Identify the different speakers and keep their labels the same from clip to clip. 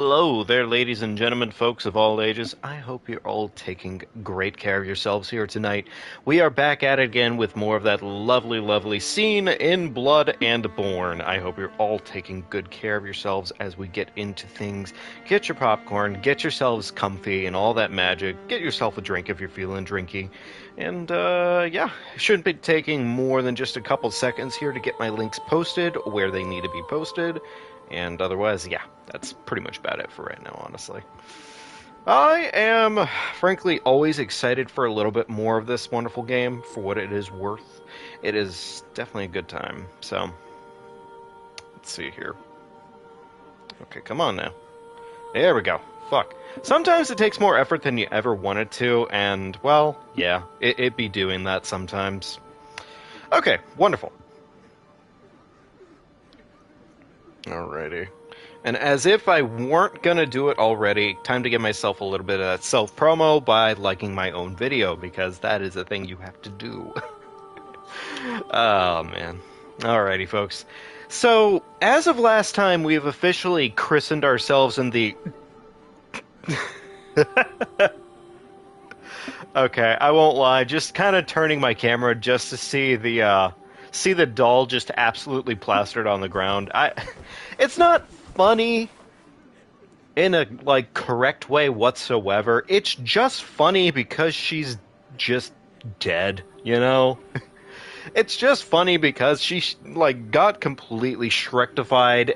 Speaker 1: Hello there, ladies and gentlemen, folks of all ages. I hope you're all taking great care of yourselves here tonight. We are back at it again with more of that lovely, lovely scene in Blood and Born. I hope you're all taking good care of yourselves as we get into things. Get your popcorn, get yourselves comfy and all that magic. Get yourself a drink if you're feeling drinky. And, yeah, shouldn't be taking more than just a couple seconds here to get my links posted where they need to be posted. And otherwise, yeah, that's pretty much about it for right now, honestly. I am, frankly, always excited for a little bit more of this wonderful game for what it is worth. It is definitely a good time. So, let's see here. Okay, come on now. There we go. Fuck. Sometimes it takes more effort than you ever wanted to, and, well, yeah, it be doing that sometimes. Okay, wonderful. Alrighty. And as if I weren't gonna do it already, time to give myself a little bit of self-promo by liking my own video, because that is a thing you have to do. Oh, man. Alrighty, folks. So, as of last time, we have officially christened ourselves in the... Okay, I won't lie, just kind of turning my camera just to see the doll just absolutely plastered on the ground. It's not funny in a correct way whatsoever. It's just funny because she's just dead, you know? It's just funny because she got completely Shrektified,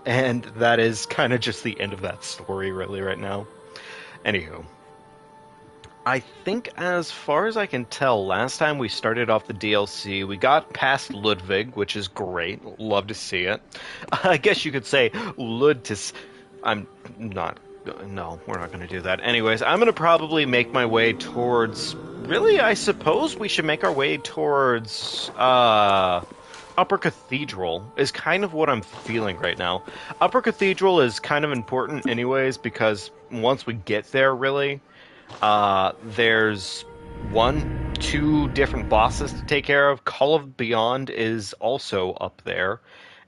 Speaker 1: and that is kind of just the end of that story really right now. Anywho, I think, as far as I can tell, last time we started off the DLC, we got past Ludwig, which is great. Love to see it. I guess you could say Ludtis. I'm not. No, we're not going to do that. Anyways, I'm going to probably make my way towards... Really, I suppose we should make our way towards... Upper Cathedral is kind of what I'm feeling right now. Upper Cathedral is kind of important anyways, because once we get there, really... there's two different bosses to take care of. Call of Beyond is also up there.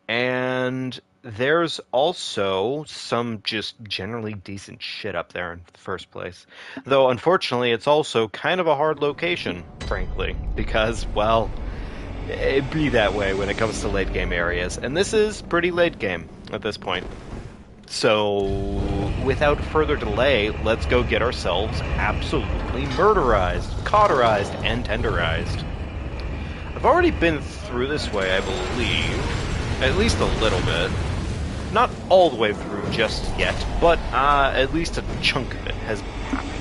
Speaker 1: And there's also some just generally decent shit up there in the first place. Though, unfortunately, it's also kind of a hard location, frankly. Because, well, it be that way when it comes to late game areas. And this is pretty late game at this point. So, without further delay, let's go get ourselves absolutely murderized, cauterized, and tenderized. I've already been through this way, I believe. At least a little bit. Not all the way through just yet, but at least a chunk of it has happened.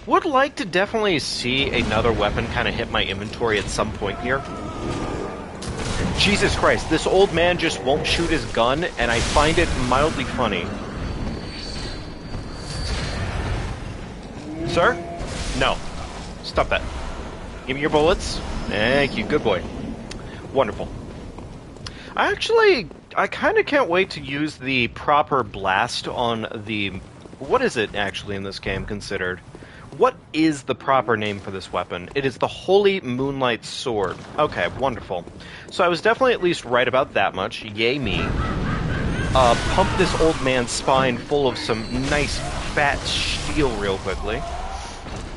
Speaker 1: Would like to definitely see another weapon kind of hit my inventory at some point here. Jesus Christ, this old man just won't shoot his gun, and I find it mildly funny. Sir? No. Stop that. Give me your bullets. Thank you, good boy. Wonderful. I kind of can't wait to use the proper blast on the... What is it, actually, in this game considered? What is the proper name for this weapon? It is the Holy Moonlight Sword. Okay, wonderful. So I was definitely at least right about that much. Yay me. Pump this old man's spine full of some nice fat steel real quickly.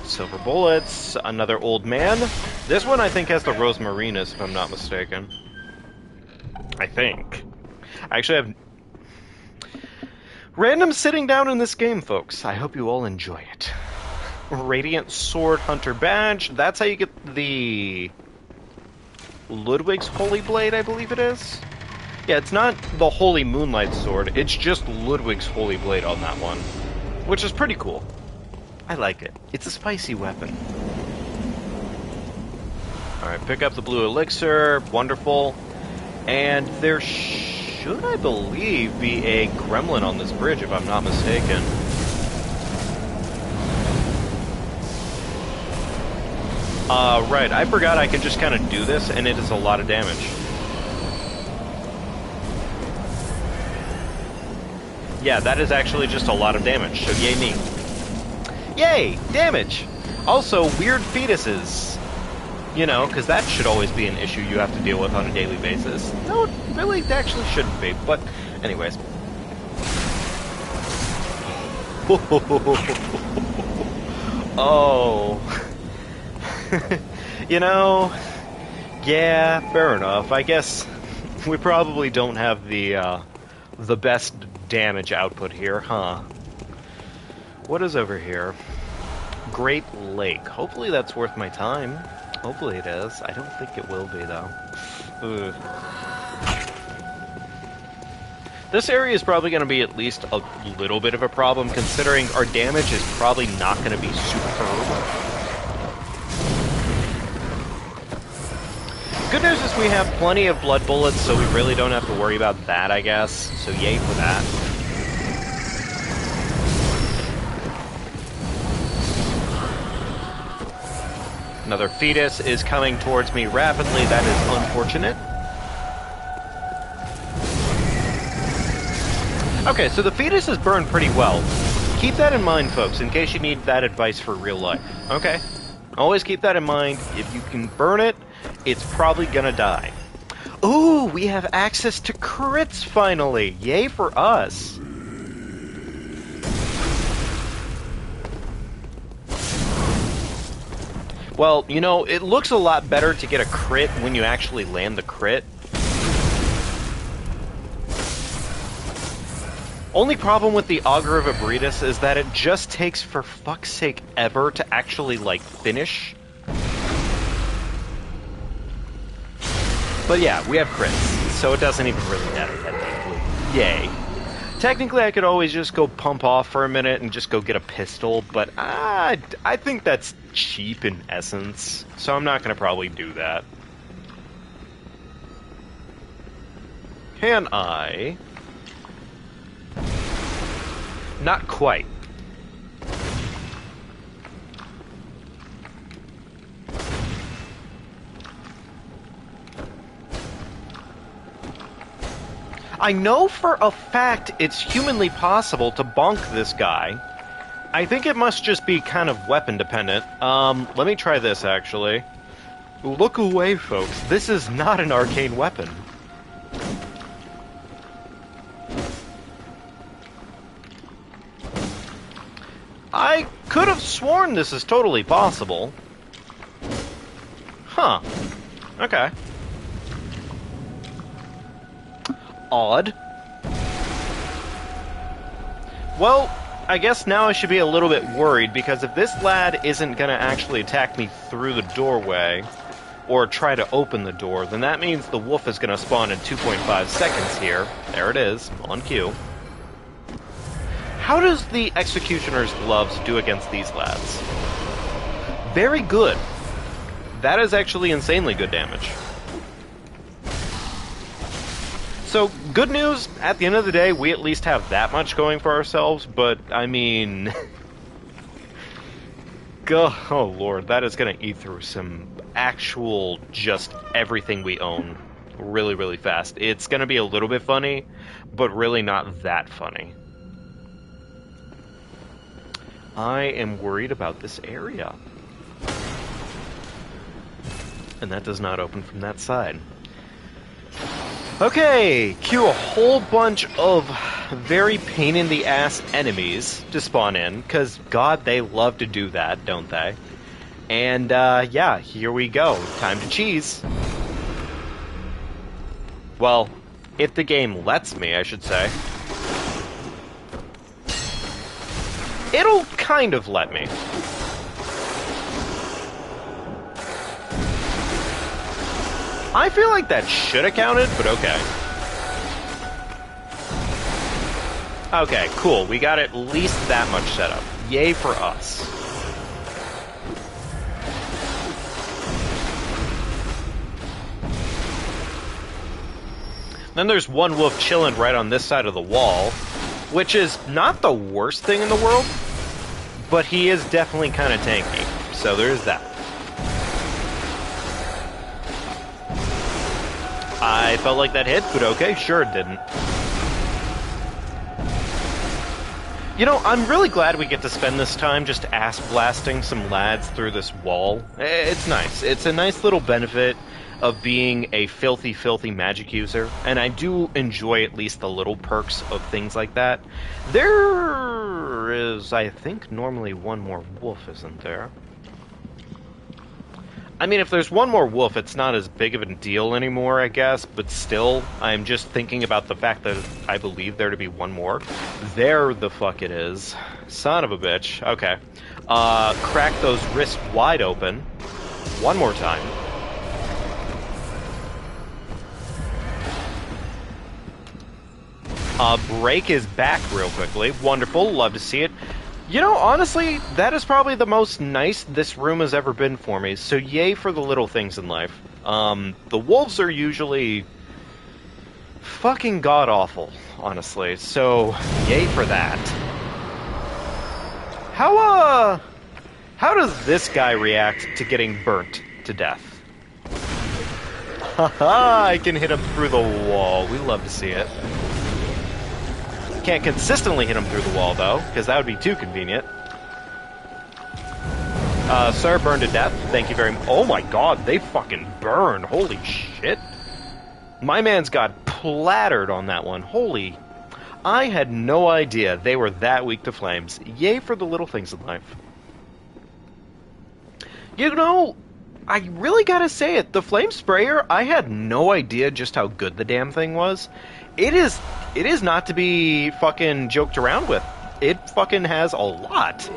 Speaker 1: Silver bullets. Another old man. This one I think has the Rosmarinus, if I'm not mistaken. I think. I actually have... Random sitting down in this game, folks. I hope you all enjoy it. Radiant Sword Hunter Badge. That's how you get the Ludwig's Holy Blade, I believe it is. Yeah, it's not the Holy Moonlight Sword. It's just Ludwig's Holy Blade on that one, which is pretty cool. I like it. It's a spicy weapon. Alright, pick up the blue elixir. Wonderful. And there should, I believe, be a gremlin on this bridge, if I'm not mistaken. Right, I forgot I can just kind of do this, and it is a lot of damage. Yeah, that is actually just a lot of damage, so yay me. Yay! Damage! Also, weird fetuses. You know, because that should always be an issue you have to deal with on a daily basis. No, it really actually shouldn't be, but Anyways. Oh. You know, yeah, fair enough. I guess we probably don't have the best damage output here, huh? What is over here? Great Lake. Hopefully that's worth my time. Hopefully it is. I don't think it will be, though. Ugh. This area is probably going to be at least a little bit of a problem, considering our damage is probably not going to be superb. Good news is we have plenty of blood bullets, so we really don't have to worry about that, I guess. So yay for that. Another fetus is coming towards me rapidly. That is unfortunate. Okay, so the fetuses burn pretty well. Keep that in mind, folks, in case you need that advice for real life. Okay? Always keep that in mind. If you can burn it, it's probably gonna die. Ooh, we have access to crits finally! Yay for us! Well, you know, it looks a lot better to get a crit when you actually land the crit. Only problem with the Augur of Abritus is that it just takes, for fuck's sake, ever to actually, like, finish. But yeah, we have crits, so it doesn't even really matter technically. Yay. Technically, I could always just go pump off for a minute and just go get a pistol, but I think that's cheap in essence, so I'm not going to probably do that. Can I? Not quite. I know for a fact it's humanly possible to bonk this guy. I think it must just be kind of weapon dependent. Let me try this actually. Look away, folks. This is not an arcane weapon. I could have sworn this is totally possible. Huh. Okay. Odd. Well, I guess now I should be a little bit worried, because if this lad isn't going to actually attack me through the doorway, or try to open the door, then that means the wolf is going to spawn in 2.5 seconds here. There it is, on cue. How does the Executioner's Gloves do against these lads? Very good. That is actually insanely good damage. So, good news, at the end of the day, we at least have that much going for ourselves, but, I mean... oh lord, that is going to eat through some actual, just everything we own really, really fast. It's going to be a little bit funny, but really not that funny. I am worried about this area. And that does not open from that side. Okay, cue a whole bunch of very pain-in-the-ass enemies to spawn in, because, God, they love to do that, don't they? And, yeah, here we go. Time to cheese. Well, if the game lets me, I should say. It'll kind of let me. I feel like that should have counted, but okay. Okay, cool. We got at least that much set up. Yay for us. Then there's one wolf chilling right on this side of the wall, which is not the worst thing in the world, but he is definitely kind of tanky. So there's that. I felt like that hit, but okay, sure it didn't. You know, I'm really glad we get to spend this time just ass blasting some lads through this wall. It's nice. It's a nice little benefit. of being a filthy, filthy magic user, and I do enjoy at least the little perks of things like that. There is, I think, normally one more wolf, isn't there? I mean, if there's one more wolf, it's not as big of a deal anymore, I guess, but still, I'm just thinking about the fact that I believe there to be one more. There the fuck it is. Son of a bitch. Okay. Crack those wrists wide open. One more time. Break his back real quickly. Wonderful. Love to see it. You know, honestly, that is probably the most nice this room has ever been for me, so yay for the little things in life. The wolves are usually fucking god-awful, honestly, so yay for that. How does this guy react to getting burnt to death? Haha, I can hit him through the wall. We love to see it. Can't consistently hit him through the wall, though, because that would be too convenient. Sir, burned to death. Thank you very much. Oh my god, they fucking burn. Holy shit. My man's got splattered on that one. Holy... I had no idea they were that weak to flames. Yay for the little things in life. You know, I really gotta say it. The flame sprayer, I had no idea just how good the damn thing was. It is not to be fucking joked around with. It fucking has a lot.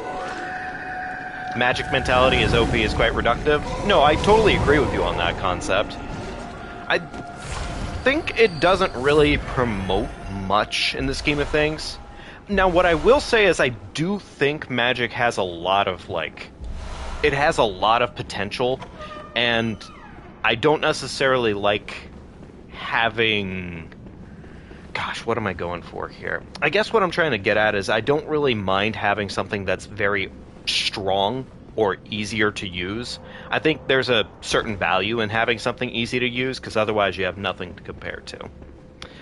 Speaker 1: Magic mentality is OP is quite reductive. No, I totally agree with you on that concept. I think it doesn't really promote much in the scheme of things. Now, what I will say is I do think magic has a lot of, it has a lot of potential, and I don't necessarily like having... Gosh, what am I going for here? I guess what I'm trying to get at is I don't really mind having something that's very strong or easier to use. I think there's a certain value in having something easy to use, because otherwise you have nothing to compare to.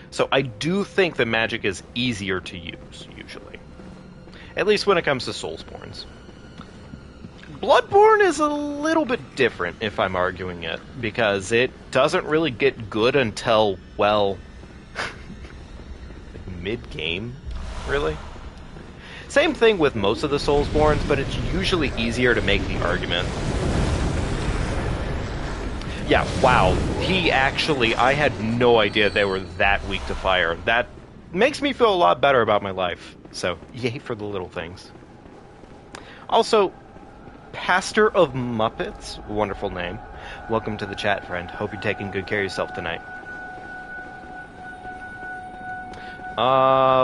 Speaker 1: So I do think that magic is easier to use, usually. At least when it comes to Soulsborns. Bloodborne is a little bit different, if I'm arguing it, because it doesn't really get good until, well... mid-game, really? Same thing with most of the Soulsborns, but it's usually easier to make the argument. Yeah, wow. I had no idea they were that weak to fire. That makes me feel a lot better about my life. So, yay for the little things. Also, Pastor of Muppets, wonderful name. Welcome to the chat, friend. Hope you're taking good care of yourself tonight.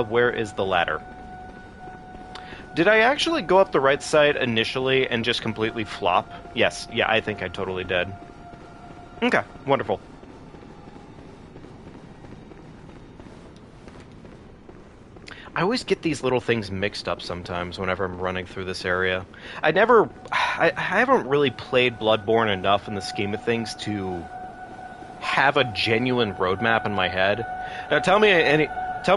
Speaker 1: Where is the ladder? Did I actually go up the right side initially and just completely flop? Yes, yeah, I think I totally did. Okay, wonderful. I always get these little things mixed up sometimes whenever I'm running through this area. I haven't really played Bloodborne enough in the scheme of things to have a genuine roadmap in my head. Now tell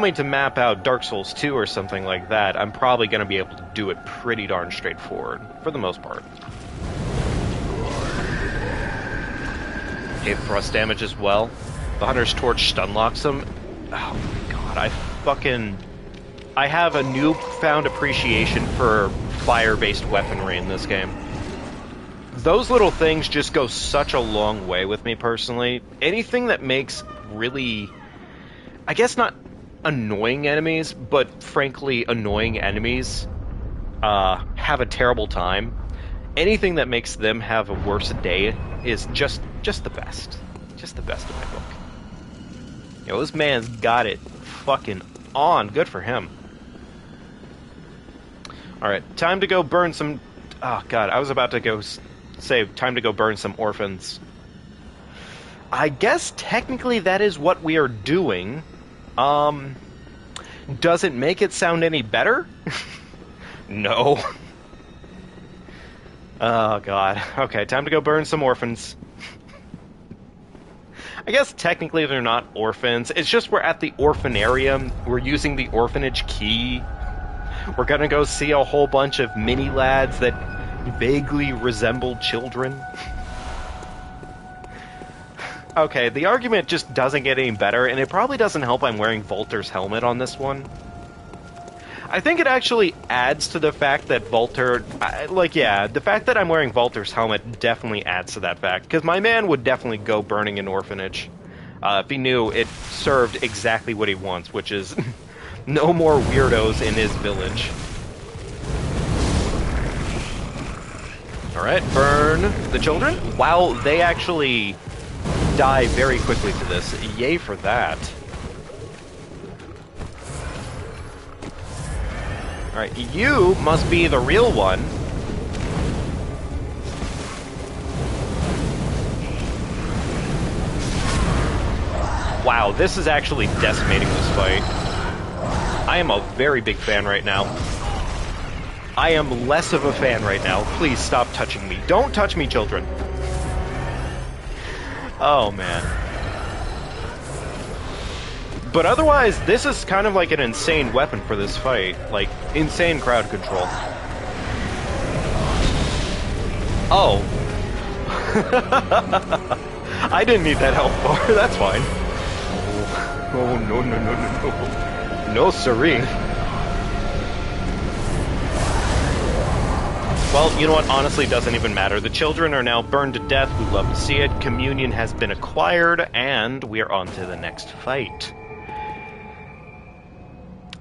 Speaker 1: me to map out Dark Souls 2 or something like that, I'm probably going to be able to do it pretty darn straightforward, for the most part. Gave thrust damage as well. The Hunter's Torch stun locks him. Oh my god, I have a newfound appreciation for fire-based weaponry in this game. Those little things just go such a long way with me personally. Anything that makes really... I guess not annoying enemies, but frankly annoying enemies have a terrible time. Anything that makes them have a worse day is just the best. Just the best in my book. You know, this man's got it fucking on. Good for him. Alright, time to go burn some... Oh god, I was about to go say time to go burn some orphans. I guess technically that is what we are doing. Does it make it sound any better? No. Oh, God. Okay, time to go burn some orphans. I guess technically they're not orphans. It's just we're at the orphanarium. We're using the orphanage key. We're gonna go see a whole bunch of mini lads that vaguely resemble children. Okay, the argument just doesn't get any better, and it probably doesn't help I'm wearing Volter's helmet on this one. I think it actually adds to the fact that Volter... the fact that I'm wearing Volter's helmet definitely adds to that fact, because my man would definitely go burning an orphanage if he knew it served exactly what he wants, which is no more weirdos in his village. Alright, burn the children. Wow, they actually die very quickly to this. Yay for that. Alright, you must be the real one. Wow, this is actually decimating this fight. I am a very big fan right now. I am less of a fan right now. Please stop touching me. Don't touch me, children. Oh, man. But otherwise, this is kind of like an insane weapon for this fight. Like, insane crowd control. Oh. I didn't need that health bar. That's fine. Oh, no, no, no, no, no. No, siree. Well, you know what? Honestly, it doesn't even matter. The children are now burned to death. We love to see it. Communion has been acquired, and we're on to the next fight.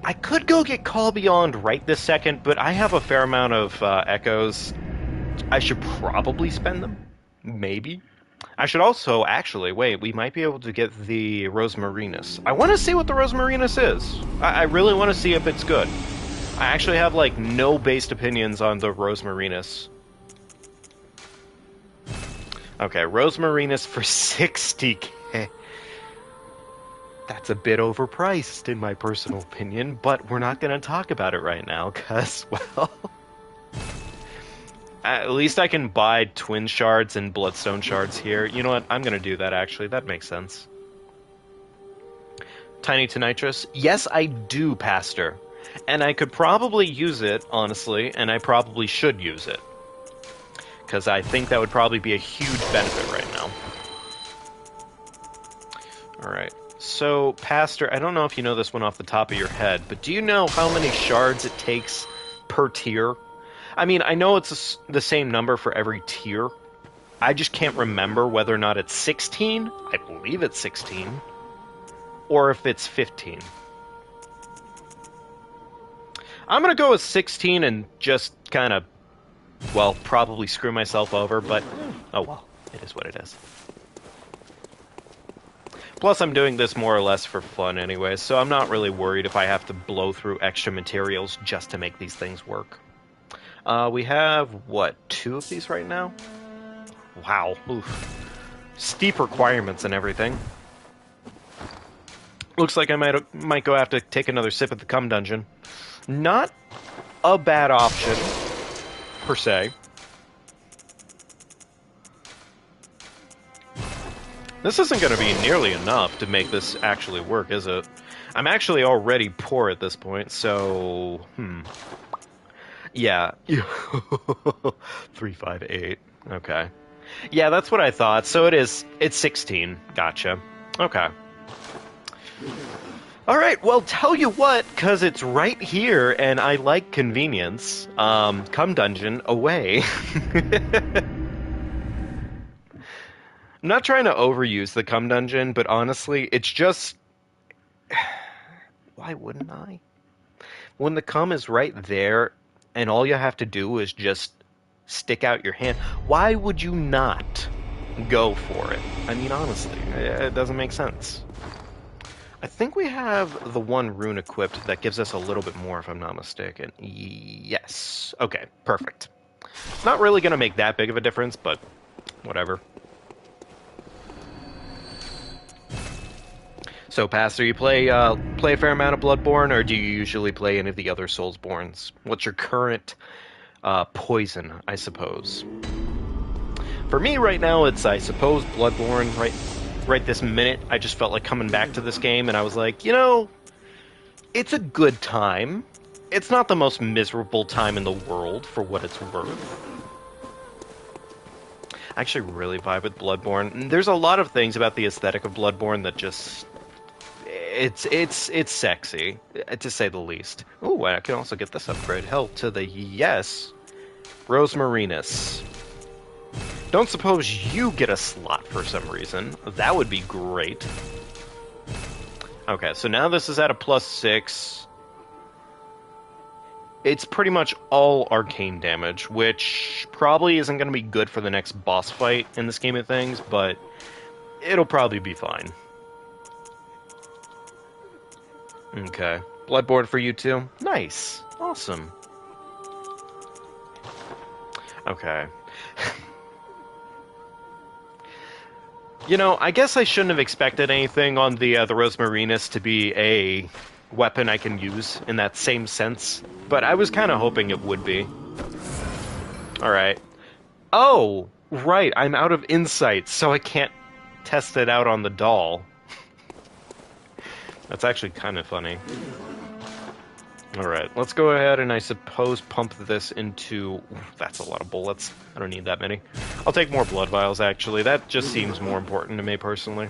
Speaker 1: I could go get Call Beyond right this second, but I have a fair amount of echoes. I should probably spend them. Maybe. I should also, actually, wait, we might be able to get the Rosmarinus. I want to see what the Rosmarinus is. I really want to see if it's good. I actually have, like, no based opinions on the Rosmarinus. Okay, Rosmarinus for 60k. That's a bit overpriced, in my personal opinion, but we're not going to talk about it right now, because, well... At least I can buy Twin Shards and Bloodstone Shards here. You know what? I'm going to do that, actually. That makes sense. Tiny Tonitrus? Yes, I do, Pastor. And I could probably use it, honestly, and I probably should use it. Because I think that would probably be a huge benefit right now. Alright. So, Pastor, I don't know if you know this one off the top of your head, but do you know how many shards it takes per tier? I mean, I know it's the same number for every tier. I just can't remember whether or not it's 16. I believe it's 16. Or if it's 15. I'm going to go with 16 and just kind of, well, probably screw myself over, but oh well, it is what it is. Plus, I'm doing this more or less for fun anyway, so I'm not really worried if I have to blow through extra materials just to make these things work. We have, what, 2 of these right now? Wow. Oof. Steep requirements and everything. Looks like I might go have to take another sip at the cum dungeon. Not a bad option, per se. This isn't going to be nearly enough to make this actually work, is it? I'm actually already poor at this point, so... Yeah. 358. Okay. Yeah, that's what I thought. So it's 16. Gotcha. Okay. Alright, well, tell you what, because it's right here, and I like convenience. Cum dungeon, away. I'm not trying to overuse the cum dungeon, but honestly, it's just... Why wouldn't I? When the cum is right there, and all you have to do is just stick out your hand, why would you not go for it? I mean, honestly, it doesn't make sense. I think we have the one rune equipped that gives us a little bit more, if I'm not mistaken. Yes. Okay, perfect. It's not really going to make that big of a difference, but whatever. So, Pastor, you play a fair amount of Bloodborne, or do you usually play any of the other Soulsborns? What's your current poison, I suppose? For me, right now, it's, I suppose, Bloodborne. Right this minute, I just felt like coming back to this game, and I was like, you know, it's a good time. It's not the most miserable time in the world, for what it's worth. I actually really vibe with Bloodborne. And there's a lot of things about the aesthetic of Bloodborne that just... It's sexy, to say the least. Ooh, I can also get this upgrade. Hell to the yes. Rosmarinus. Don't suppose you get a slot for some reason. That would be great. Okay, so now this is at a +6. It's pretty much all arcane damage, which probably isn't going to be good for the next boss fight in the scheme of things, but it'll probably be fine. Okay. Bloodborne for you too? Nice. Awesome. Okay. You know, I guess I shouldn't have expected anything on the Rosmarinus to be a weapon I can use in that same sense, but I was kind of hoping it would be. Alright. Oh! Right, I'm out of insight, so I can't test it out on the doll. That's actually kind of funny. Alright, let's go ahead and I suppose pump this into... Ooh, that's a lot of bullets. I don't need that many. I'll take more blood vials, actually. That just seems more important to me, personally.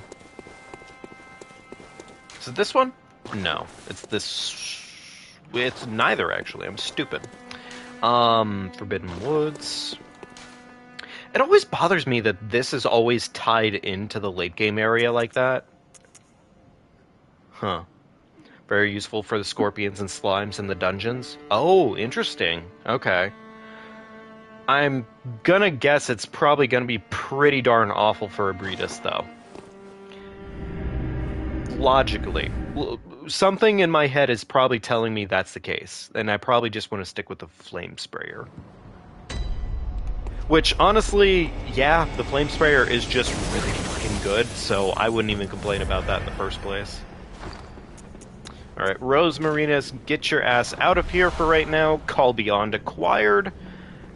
Speaker 1: Is it this one? No. It's this... It's neither, actually. I'm stupid. Forbidden Woods... It always bothers me that this is always tied into the late game area like that. Huh. Very useful for the scorpions and slimes in the dungeons. Oh, interesting. Okay. I'm gonna guess it's probably gonna be pretty darn awful for Abretus, though. Logically. Something in my head is probably telling me that's the case, and I probably just want to stick with the flame sprayer. Which, honestly, yeah, the flame sprayer is just really fucking good, so I wouldn't even complain about that in the first place. Alright, Rosmarinus, get your ass out of here for right now. Call Beyond acquired.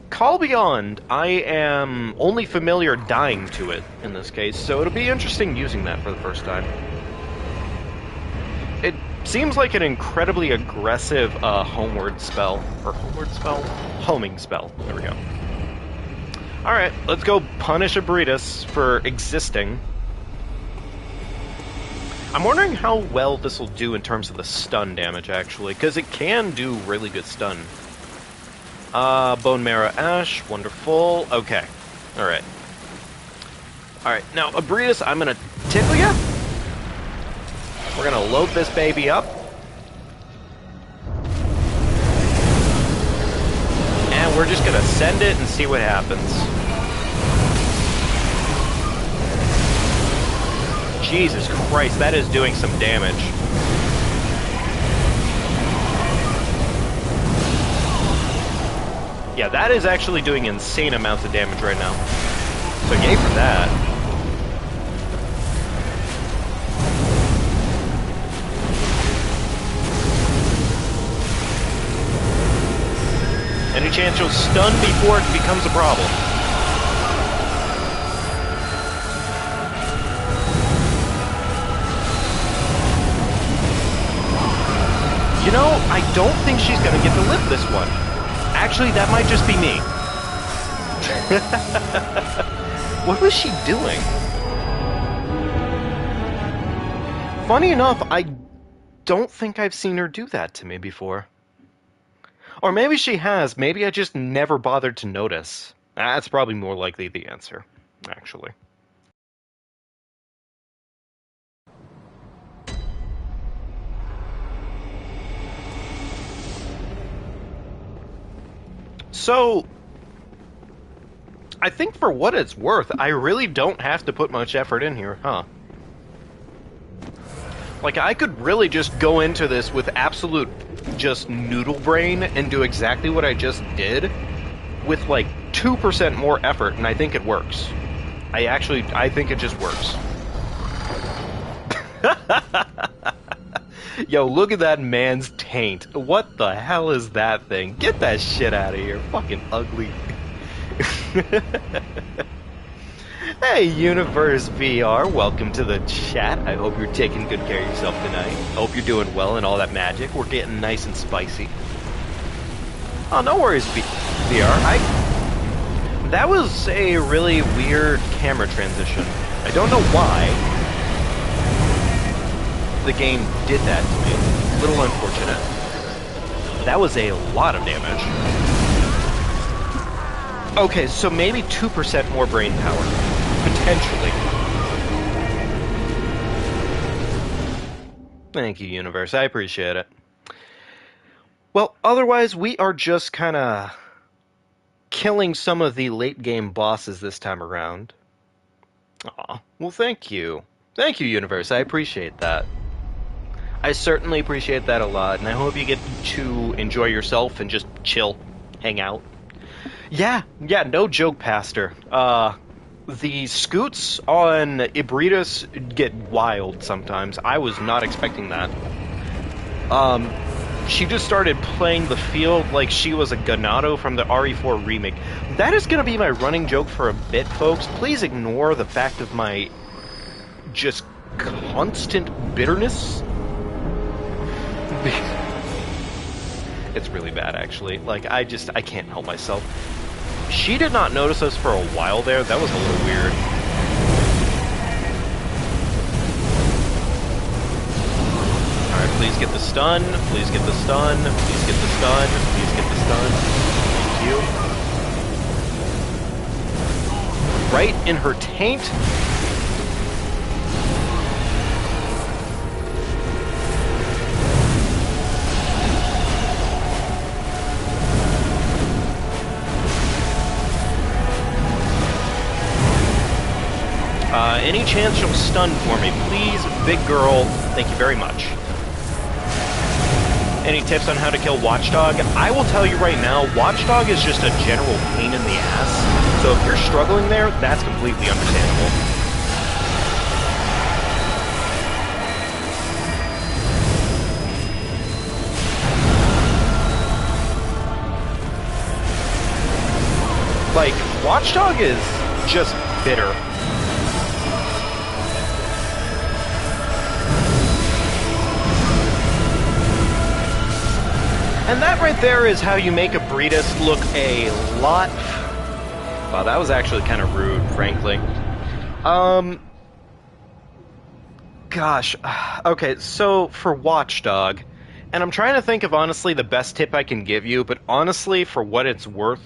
Speaker 1: Call Beyond, I am only familiar dying to it in this case, so it'll be interesting using that for the first time. It seems like an incredibly aggressive homeward spell. Or homeward spell? Homing spell. There we go. Alright, let's go punish Abretus for existing. I'm wondering how well this will do in terms of the stun damage, actually, because it can do really good stun. Bone Marrow Ash, wonderful. Okay, alright. Alright, now, Abretus, I'm gonna tickle ya. We're gonna load this baby up. And we're just gonna send it and see what happens. Jesus Christ, that is doing some damage. Yeah, that is actually doing insane amounts of damage right now. So yay for that. Any chance you'll stun before it becomes a problem? You know, I don't think she's going to get to live this one. Actually, that might just be me. What was she doing? Funny enough, I don't think I've seen her do that to me before. Or maybe she has. Maybe I just never bothered to notice. That's probably more likely the answer, actually. So, I think for what it's worth, I really don't have to put much effort in here, huh? Like, I could really just go into this with absolute just noodle brain and do exactly what I just did with, like, 2% more effort, and I think it works. I think it just works. Yo, look at that man's taint. What the hell is that thing? Get that shit out of here. Fucking ugly. Hey, Universe VR, welcome to the chat. I hope you're taking good care of yourself tonight. I hope you're doing well and all that magic. We're getting nice and spicy. Oh, no worries, VR. That was a really weird camera transition. I don't know why the game did that to me. A little unfortunate. That was a lot of damage. Okay, so maybe 2% more brain power. Potentially. Thank you, Universe. I appreciate it. Well, otherwise, we are just kind of killing some of the late game bosses this time around. Aw, well, thank you. Thank you, Universe. I appreciate that. I certainly appreciate that a lot, and I hope you get to enjoy yourself and just chill, hang out. Yeah, no joke, Pastor. The scoots on Ibridus get wild sometimes. I was not expecting that. She just started playing the field like she was a Ganado from the RE4 remake. That is going to be my running joke for a bit, folks. Please ignore the fact of my just constant bitterness. It's really bad, actually. Like, I can't help myself. She did not notice us for a while there. That was a little weird. Alright, please get the stun. Please get the stun. Please get the stun. Please get the stun. Thank you. Right in her taint. Any chance you'll stun for me? Please, big girl. Thank you very much. Any tips on how to kill Watchdog? I will tell you right now, Watchdog is just a general pain in the ass. So if you're struggling there, that's completely understandable. Like, Watchdog is just bitter. And that right there is how you make a Breedus look a lot... Wow, that was actually kind of rude, frankly. Gosh. Okay, so for Watchdog, and I'm trying to think of, honestly, the best tip I can give you, but honestly, for what it's worth,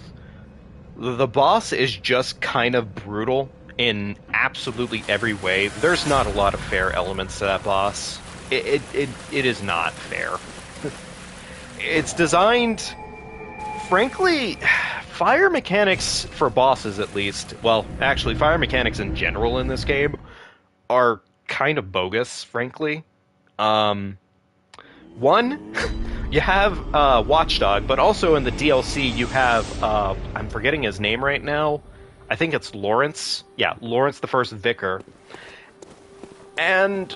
Speaker 1: the boss is just kind of brutal in absolutely every way. There's not a lot of fair elements to that boss. It is not fair. It's designed, frankly, fire mechanics for bosses at least, well, actually, fire mechanics in general in this game are kind of bogus, frankly. One, you have Watchdog, but also in the DLC you have, I'm forgetting his name right now, I think it's Lawrence. Yeah, Lawrence the First Vicar. And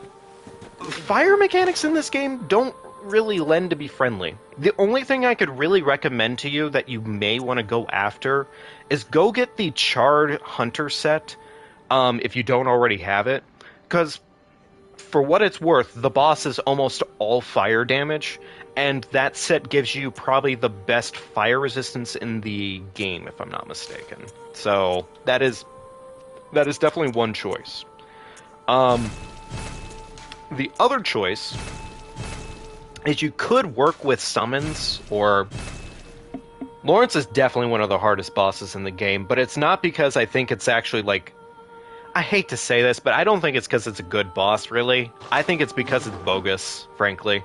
Speaker 1: fire mechanics in this game don't really lend to be friendly. The only thing I could really recommend to you that you may want to go after is go get the Charred Hunter set, if you don't already have it, because for what it's worth, the boss is almost all fire damage, and that set gives you probably the best fire resistance in the game, if I'm not mistaken. So that is definitely one choice. The other choice is you could work with summons, or... Lawrence is definitely one of the hardest bosses in the game, but it's not because I think it's actually, like... I hate to say this, but I don't think it's because it's a good boss, really. I think it's because it's bogus, frankly.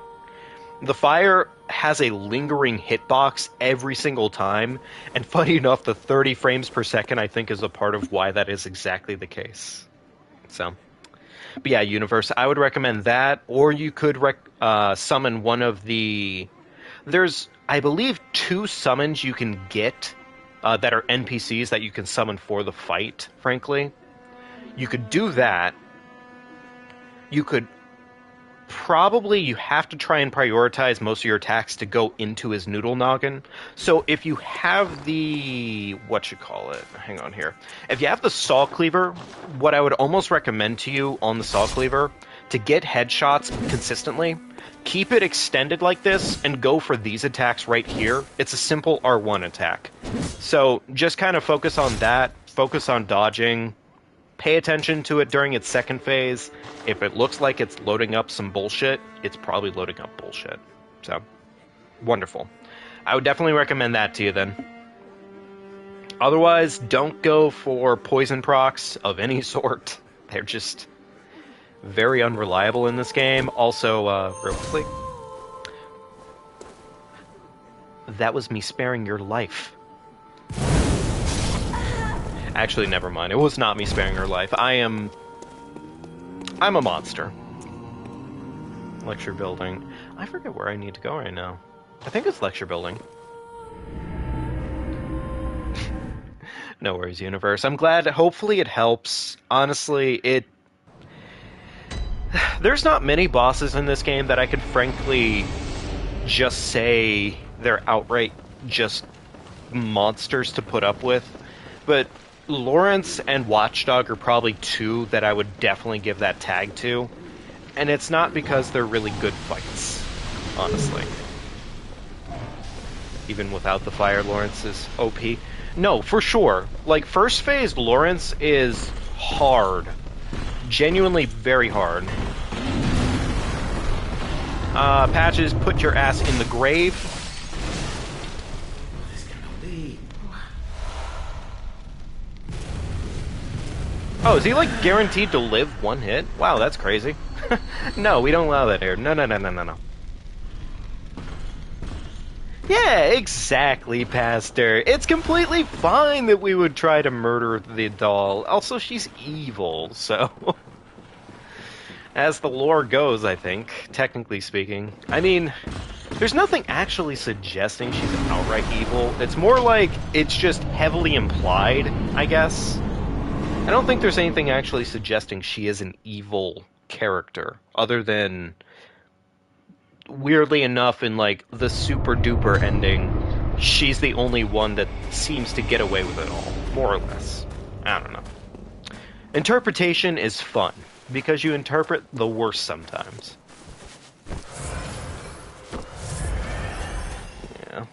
Speaker 1: The fire has a lingering hitbox every single time, and funny enough, the 30 frames per second, I think, is a part of why that is exactly the case. So... But yeah, Universe, I would recommend that, or you could summon one of the... There's, I believe, 2 summons you can get that are NPCs that you can summon for the fight, frankly. You could do that. You could... Probably, you have to try and prioritize most of your attacks to go into his noodle noggin. So if you have the... Hang on here. If you have the Saw Cleaver, what I would almost recommend to you on the Saw Cleaver, to get headshots consistently, keep it extended like this, and go for these attacks right here. It's a simple R1 attack. So just kind of focus on that, focus on dodging, pay attention to it during its second phase. If it looks like it's loading up some bullshit, it's probably loading up bullshit. So, wonderful. I would definitely recommend that to you then. Otherwise, don't go for poison procs of any sort. They're just very unreliable in this game. Also, real quick, that was me sparing your life. Actually, never mind. It was not me sparing her life. I'm a monster. Lecture building. I forget where I need to go right now. I think it's lecture building. No worries, universe. I'm glad. Hopefully it helps. Honestly, there's not many bosses in this game that I could frankly just say they're outright just monsters to put up with. But Lawrence and Watchdog are probably two that I would definitely give that tag to. And it's not because they're really good fights, honestly. Even without the fire, Lawrence is OP. No, for sure. Like, first phase, Lawrence is hard. Genuinely very hard. Patches, put your ass in the grave. Oh, is he, like, guaranteed to live one hit? Wow, that's crazy. No, we don't allow that here. No. Yeah, exactly, Pastor. It's completely fine that we would try to murder the doll. Also, she's evil, so... As the lore goes, I think, technically speaking. I mean, there's nothing actually suggesting she's outright evil. It's more like it's just heavily implied, I guess. I don't think there's anything actually suggesting she is an evil character, other than, weirdly enough, in, like, the super-duper ending, she's the only one that seems to get away with it all, more or less. I don't know. Interpretation is fun, because you interpret the worst sometimes. Yeah.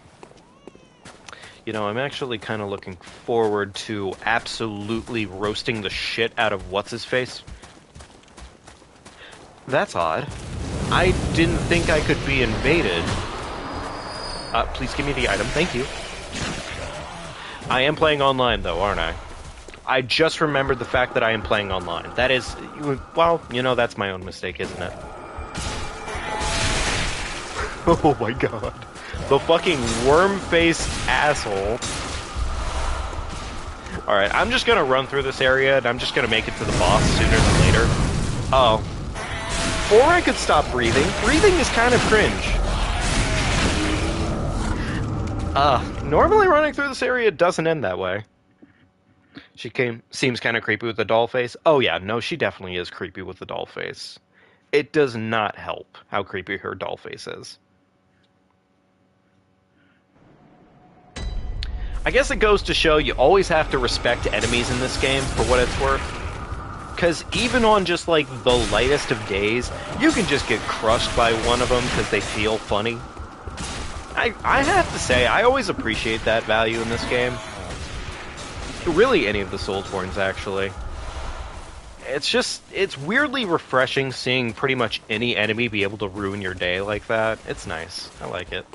Speaker 1: You know, I'm actually kind of looking forward to absolutely roasting the shit out of what's-his-face. That's odd. I didn't think I could be invaded. Please give me the item, thank you. I am playing online, though, aren't I? I just remembered the fact that I am playing online. That is, well, you know, that's my own mistake, isn't it? Oh my god. The fucking worm-faced asshole. Alright, I'm just gonna run through this area, and I'm just gonna make it to the boss sooner than later. Uh-oh. Or I could stop breathing. Breathing is kind of cringe. Normally running through this area doesn't end that way. She seems kind of creepy with the doll face. Oh yeah, no, she definitely is creepy with the doll face. It does not help how creepy her doll face is. I guess it goes to show you always have to respect enemies in this game for what it's worth. Because even on just, like, the lightest of days, you can just get crushed by one of them because they feel funny. I have to say, I always appreciate that value in this game. Really, any of the Soulsborns, actually. It's weirdly refreshing seeing pretty much any enemy be able to ruin your day like that. It's nice. I like it.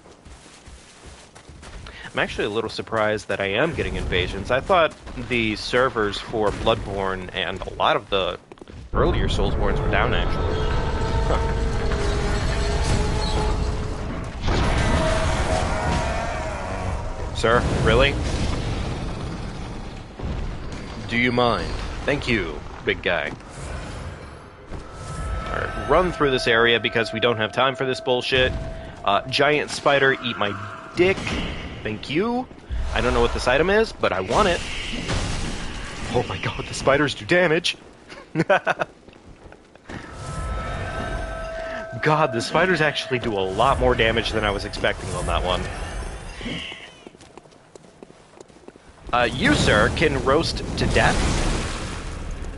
Speaker 1: I'm actually a little surprised that I am getting invasions. I thought the servers for Bloodborne and a lot of the earlier Soulsborns were down, actually. Huh. Sir, really? Do you mind? Thank you, big guy. Alright, run through this area because we don't have time for this bullshit. Giant spider, eat my dick. Thank you. I don't know what this item is, but I want it. Oh my god, the spiders do damage. God, the spiders actually do a lot more damage than I was expecting on that one. You, sir, can roast to death?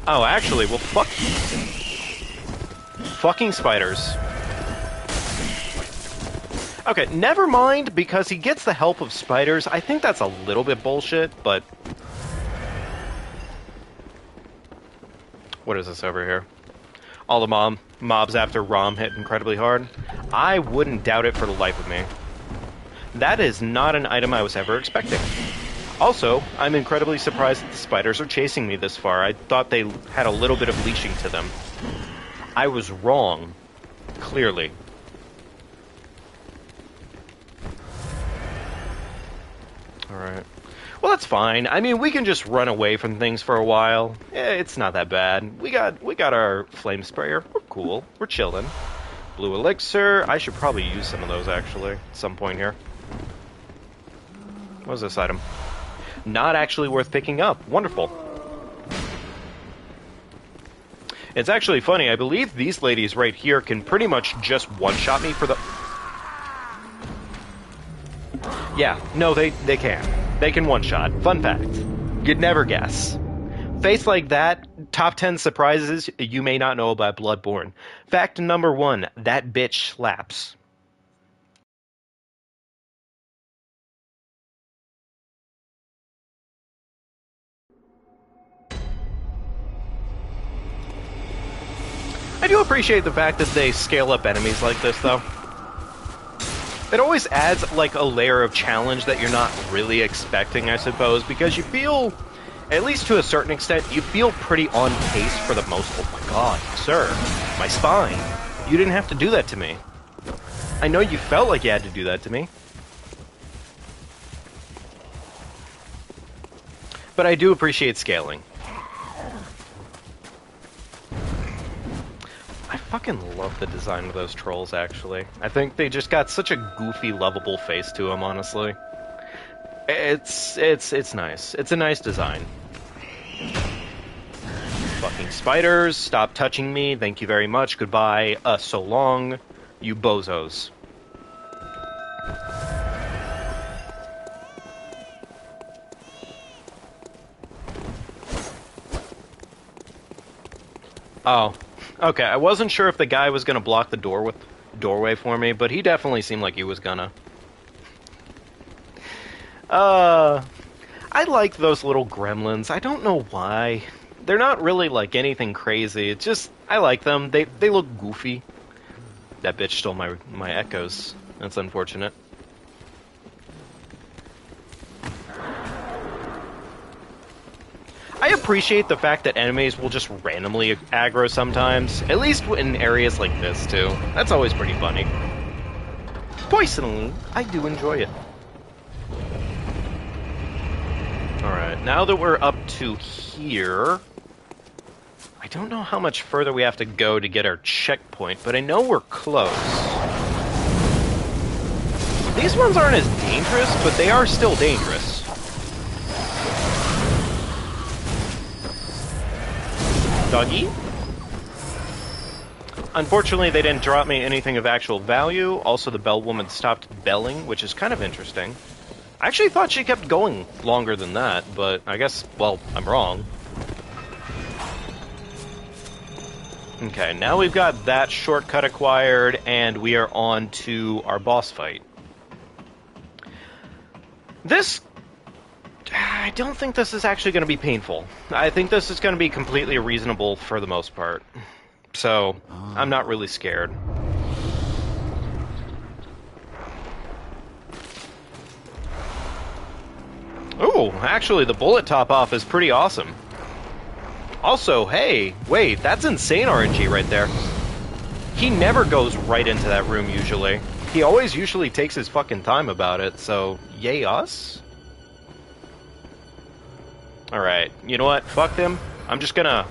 Speaker 1: Oh, actually, well, fuck you. Fucking spiders. Okay, never mind, because he gets the help of spiders. I think that's a little bit bullshit, but... What is this over here? All the mobs after Rom hit incredibly hard. I wouldn't doubt it for the life of me. That is not an item I was ever expecting. Also, I'm incredibly surprised that the spiders are chasing me this far. I thought they had a little bit of leashing to them. I was wrong. Clearly. Alright. Well, that's fine. I mean, we can just run away from things for a while. It's not that bad. We got our flame sprayer. We're cool. We're chilling. Blue elixir. I should probably use some of those, actually, at some point here. What is this item? Not actually worth picking up. Wonderful. It's actually funny. I believe these ladies right here can pretty much just one-shot me for the... Yeah, no, they can. They can one-shot. Fun fact. You'd never guess. Face like that, top 10 surprises you may not know about Bloodborne. Fact number 1, that bitch slaps. I do appreciate the fact that they scale up enemies like this, though. It always adds, like, a layer of challenge that you're not really expecting, I suppose, because you feel, at least to a certain extent, you feel pretty on pace for the most... Oh my god, sir. My spine. You didn't have to do that to me. I know you felt like you had to do that to me. But I do appreciate scaling. I fucking love the design of those trolls, actually. I think they just got such a goofy, lovable face to them, honestly. It's nice. It's a nice design. Fucking spiders, stop touching me, thank you very much, goodbye, so long, you bozos. Oh. Okay, I wasn't sure if the guy was gonna block the doorway for me, but he definitely seemed like he was gonna. I like those little gremlins. I don't know why. They're not really like anything crazy. It's just I like them. They look goofy. That bitch stole my echoes. That's unfortunate. I appreciate the fact that enemies will just randomly aggro sometimes, at least in areas like this, too. That's always pretty funny. Personally, I do enjoy it. Alright, now that we're up to here... I don't know how much further we have to go to get our checkpoint, but I know we're close. These ones aren't as dangerous, but they are still dangerous. Doggy? Unfortunately, they didn't drop me anything of actual value. Also, the bell woman stopped belling, which is kind of interesting. I actually thought she kept going longer than that, but I guess, well, I'm wrong. Okay, now we've got that shortcut acquired, and we are on to our boss fight. This... I don't think this is actually going to be painful. I think this is going to be completely reasonable for the most part. So, I'm not really scared. Ooh, actually the bullet top-off is pretty awesome. Also, hey, wait, that's insane RNG right there. He never goes right into that room usually. He always usually takes his fucking time about it, so yay us? Alright, you know what? Fuck them. I'm just gonna...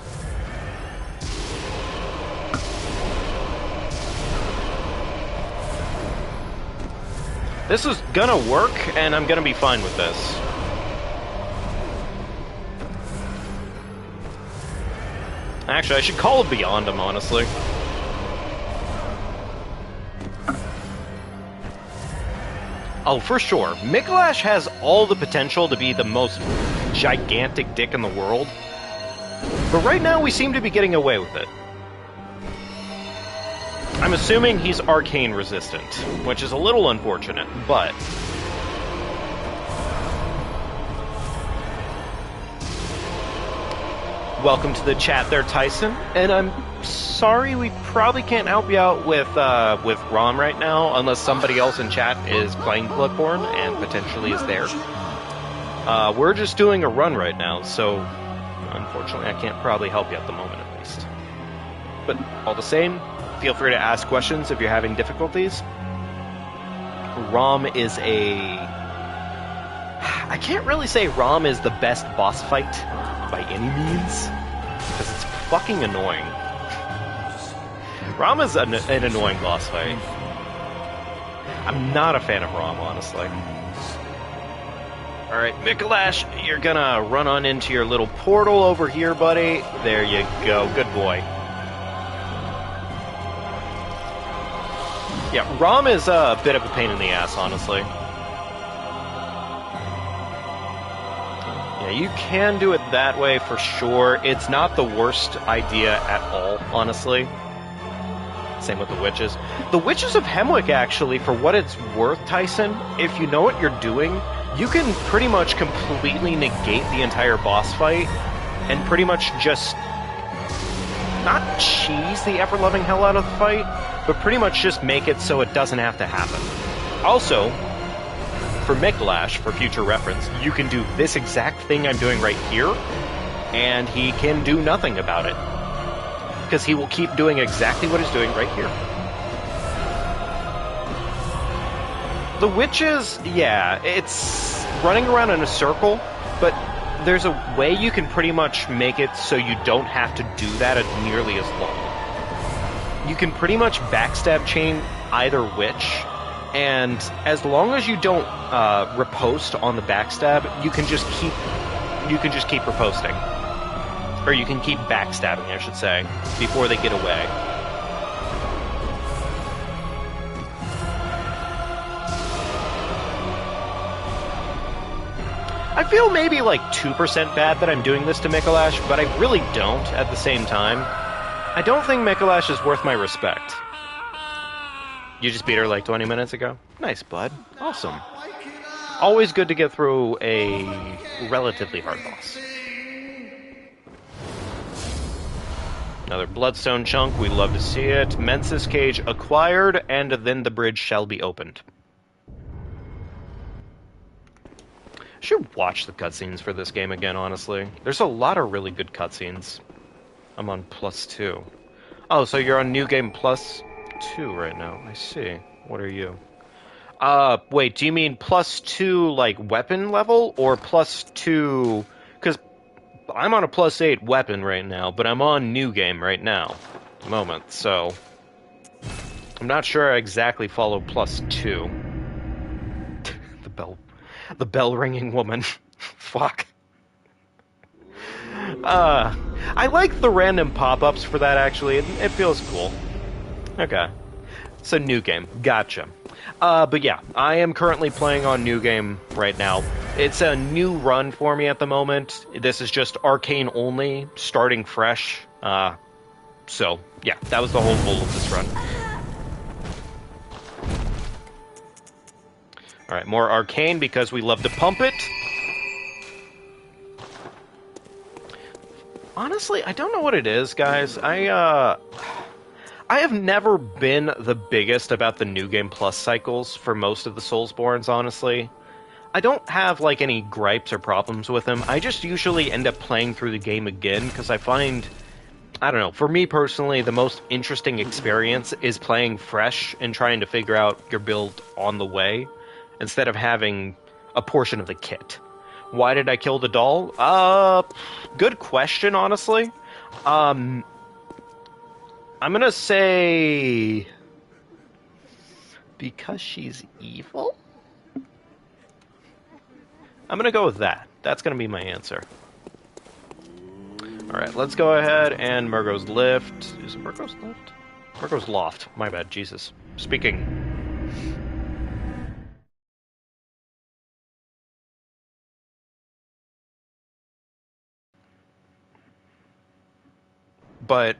Speaker 1: This is gonna work, and I'm gonna be fine with this. Actually, I should call it beyond him, honestly. Oh, for sure. Mikolash has all the potential to be the most gigantic dick in the world. But right now, we seem to be getting away with it. I'm assuming he's Arcane resistant, which is a little unfortunate, but... Welcome to the chat there, Tyson, and I'm sorry we probably can't help you out with ROM right now, unless somebody else in chat is playing Bloodborne and potentially is there. We're just doing a run right now, so unfortunately I can't probably help you at the moment at least. But all the same, feel free to ask questions if you're having difficulties. ROM is I can't really say ROM is the best boss fight by any means, because it's fucking annoying. ROM is an annoying boss fight. I'm not a fan of ROM, honestly. Alright, Mikolash, you're gonna run on into your little portal over here, buddy. There you go, good boy. Yeah, ROM is a bit of a pain in the ass, honestly. Yeah, you can do it that way for sure. It's not the worst idea at all, honestly. Same with the Witches. The Witches of Hemwick, actually, for what it's worth, Tyson, if you know what you're doing, you can pretty much completely negate the entire boss fight and pretty much just not cheese the ever-loving hell out of the fight, but pretty much just make it so it doesn't have to happen. Also, for Mikolash, for future reference, you can do this exact thing I'm doing right here, and he can do nothing about it. Because he will keep doing exactly what he's doing right here. The Witches, yeah, it's running around in a circle, but there's a way you can pretty much make it so you don't have to do that nearly as long. You can pretty much backstab chain either witch, and as long as you don't riposte on the backstab, you can just keep riposting. Or you can keep backstabbing, I should say, before they get away. I feel maybe like 2% bad that I'm doing this to Mikolash, but I really don't at the same time. I don't think Mikolash is worth my respect. You just beat her like 20 minutes ago? Nice, bud. Awesome. Always good to get through a relatively hard boss. Another bloodstone chunk, we love to see it. Mensis cage acquired, and then the bridge shall be opened. I should watch the cutscenes for this game again, honestly. There's a lot of really good cutscenes. I'm on +2. Oh, so you're on New Game +2 right now. I see. What are you? Wait, do you mean +2, like, weapon level? Or +2... Because I'm on a +8 weapon right now, but I'm on New Game right now. At the moment, so... I'm not sure I exactly follow +2. The bell-ringing woman. Fuck. I like the random pop-ups for that, actually. It feels cool. Okay. So, New Game. Gotcha. But yeah, I am currently playing on New Game right now. It's a new run for me at the moment. This is just Arcane only, starting fresh. So, yeah, that was the whole goal of this run. Alright, more Arcane because we love to pump it. Honestly, I don't know what it is, guys. I have never been the biggest about the New Game Plus cycles for most of the Soulsborns, honestly. I don't have, like, any gripes or problems with them. I just usually end up playing through the game again, because I find... I don't know, for me personally, the most interesting experience is playing fresh and trying to figure out your build on the way, instead of having a portion of the kit. Why did I kill the doll? Good question, honestly. I'm gonna say... because she's evil? I'm gonna go with that. That's gonna be my answer. Alright, let's go ahead and Murgo's Lift. Is it Murgo's Lift? Murgo's Loft. My bad, Jesus. Speaking... But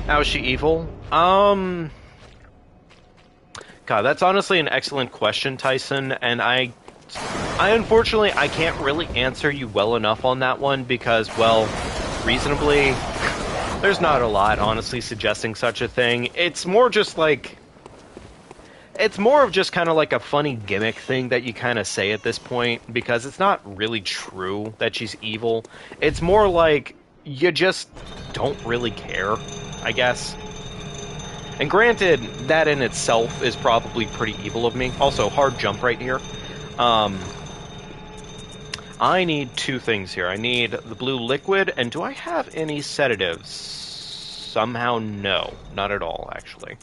Speaker 1: How is she evil? God, that's honestly an excellent question, Tyson, and I unfortunately, I can't really answer you well enough on that one because, well, reasonably, there's not a lot, honestly, suggesting such a thing. It's more just like... It's more of just kind of like a funny gimmick thing that you kind of say at this point, because it's not really true that she's evil. It's more like you just don't really care, I guess. And granted, that in itself is probably pretty evil of me. Also, hard jump right here. I need two things here. I need the blue liquid, and do I have any sedatives? Somehow, no. Not at all, actually.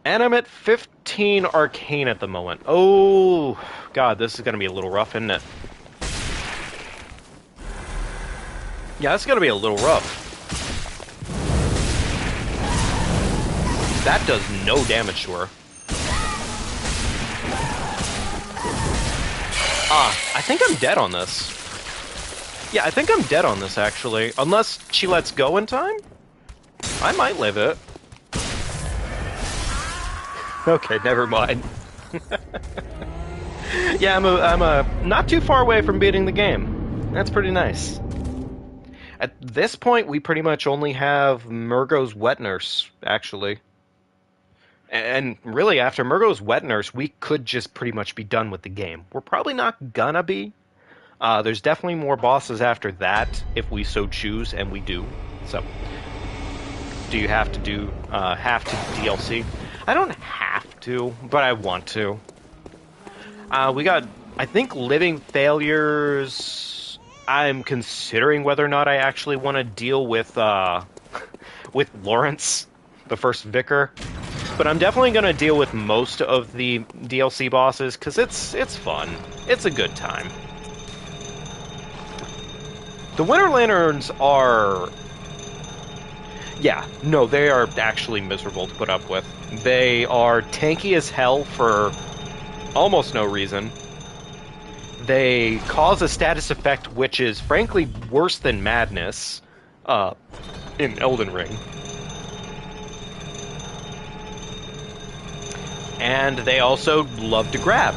Speaker 1: And I'm at 15 Arcane at the moment. Oh, God, this is going to be a little rough, isn't it? Yeah, it's going to be a little rough. That does no damage to her. I think I'm dead on this. Yeah, I think I'm dead on this, actually. Unless she lets go in time? I might live it. Okay, never mind. Yeah, I'm not too far away from beating the game. That's pretty nice. At this point, we pretty much only have Murgo's Wet Nurse, actually. And really, after Murgo's Wet Nurse, we could just pretty much be done with the game. We're probably not gonna be. There's definitely more bosses after that, if we so choose, and we do. So, do you have to do DLC? I don't have to, but I want to. We got, I think, Living Failures. I'm considering whether or not I actually want to deal with with Lawrence, the first vicar. But I'm definitely going to deal with most of the DLC bosses, because it's fun. It's a good time. The Winter Lanterns are... Yeah, no, they are actually miserable to put up with. They are tanky as hell for almost no reason. They cause a status effect which is, frankly, worse than madness in Elden Ring. And they also love to grab.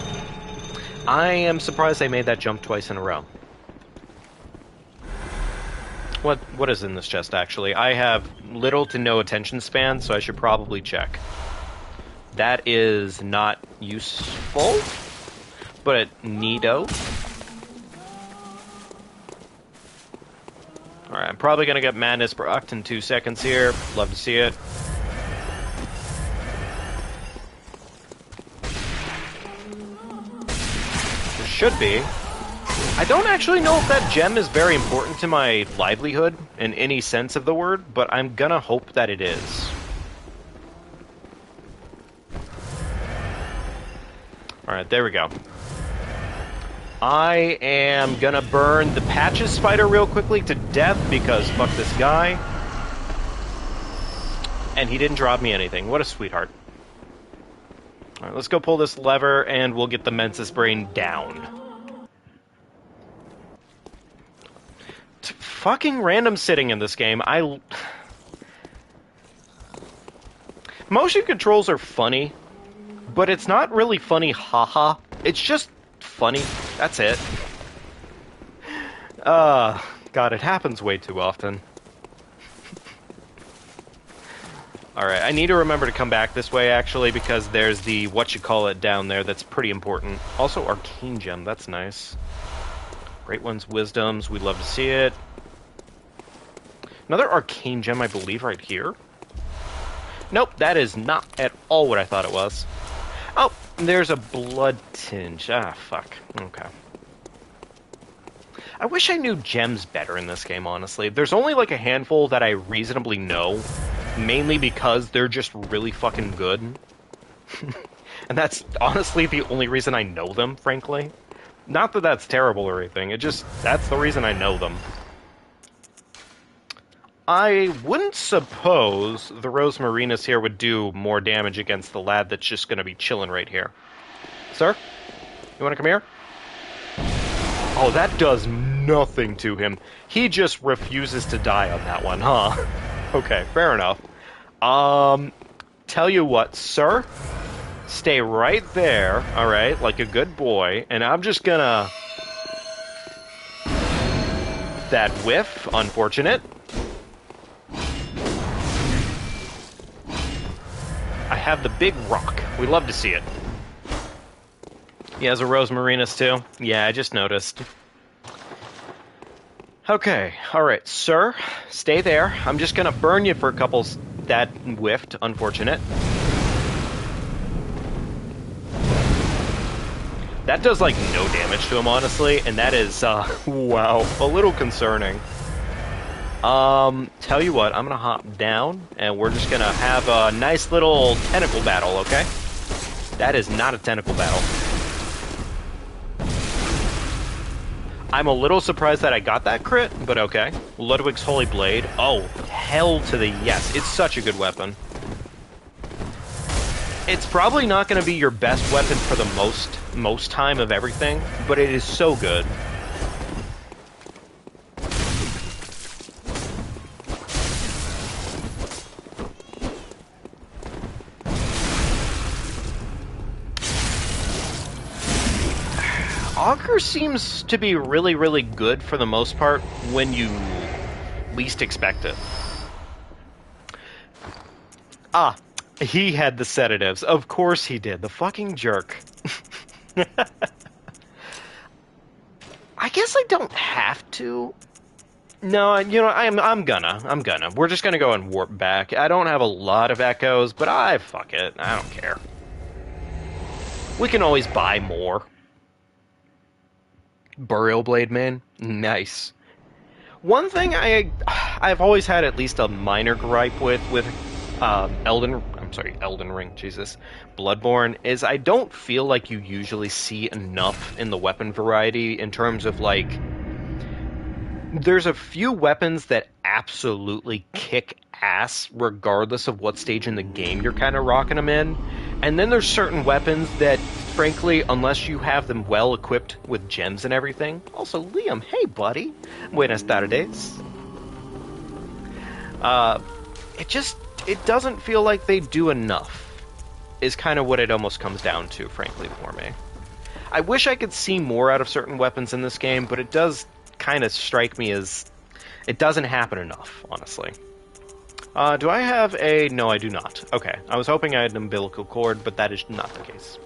Speaker 1: I am surprised they made that jump twice in a row. What is in this chest, actually? I have little to no attention span, so I should probably check. That is not useful, but neato. Alright, I'm probably going to get Madness procced in 2 seconds here. Love to see it. Should be. I don't actually know if that gem is very important to my livelihood in any sense of the word, but I'm gonna hope that it is. Alright, there we go. I am gonna burn the Patches Spider real quickly to death because fuck this guy. And he didn't drop me anything. What a sweetheart. Alright, let's go pull this lever and we'll get the Mensis Brain down. Fucking random sitting in this game. Motion controls are funny, but it's not really funny haha. It's just funny. That's it. God, it happens way too often. Alright, I need to remember to come back this way, actually, because there's the whatchamacallit down there that's pretty important. Also, Arcane Gem, that's nice. Great One's Wisdoms, we'd love to see it. Another Arcane Gem, I believe, right here. Nope, that is not at all what I thought it was. Oh, there's a Blood Tinge. Ah, fuck. Okay. I wish I knew gems better in this game, honestly. There's only like a handful that I reasonably know, mainly because they're just really fucking good. And that's honestly the only reason I know them, frankly. Not that that's terrible or anything, that's the reason I know them. I wouldn't suppose the Rosemarinus here would do more damage against the lad that's just gonna be chilling right here. Sir? You wanna come here? Oh, that does nothing to him. He just refuses to die on that one, huh? Okay, fair enough. Tell you what, sir. Stay right there, alright, like a good boy, and I'm just gonna... That whiff, unfortunate. I have the big rock. We love to see it. He has a Rosemarinus too? Yeah, I just noticed. Okay, alright, sir, stay there. I'm just gonna burn you for a couple... That whiffed, unfortunate. That does, like, no damage to him, honestly, and that is, wow, a little concerning. Tell you what, I'm gonna hop down, and we're just gonna have a nice little tentacle battle, okay? That is not a tentacle battle. I'm a little surprised that I got that crit, but okay. Ludwig's Holy Blade. Oh, hell to the yes. It's such a good weapon. It's probably not going to be your best weapon for the most time of everything, but it is so good. Augur seems to be really, really good for the most part when you least expect it. Ah, he had the sedatives. Of course he did. The fucking jerk. I guess I don't have to. No, you know, I'm gonna. We're just gonna go and warp back. I don't have a lot of echoes, but fuck it. I don't care. We can always buy more. Burial Blade Man, nice. One thing I've always had at least a minor gripe with Elden Ring, Jesus, Bloodborne, is I don't feel like you usually see enough in the weapon variety in terms of, like, there's a few weapons that absolutely kick ass regardless of what stage in the game you're kind of rocking them in, and then there's certain weapons that, frankly, unless you have them well equipped with gems and everything. Also, Liam, hey buddy, buenas tardes. It doesn't feel like they do enough, is kind of what it almost comes down to, frankly, for me. I wish I could see more out of certain weapons in this game, but it does kind of strike me as it doesn't happen enough, honestly. Do I have a... No, I do not. Okay, I was hoping I had an umbilical cord, but that is not the case.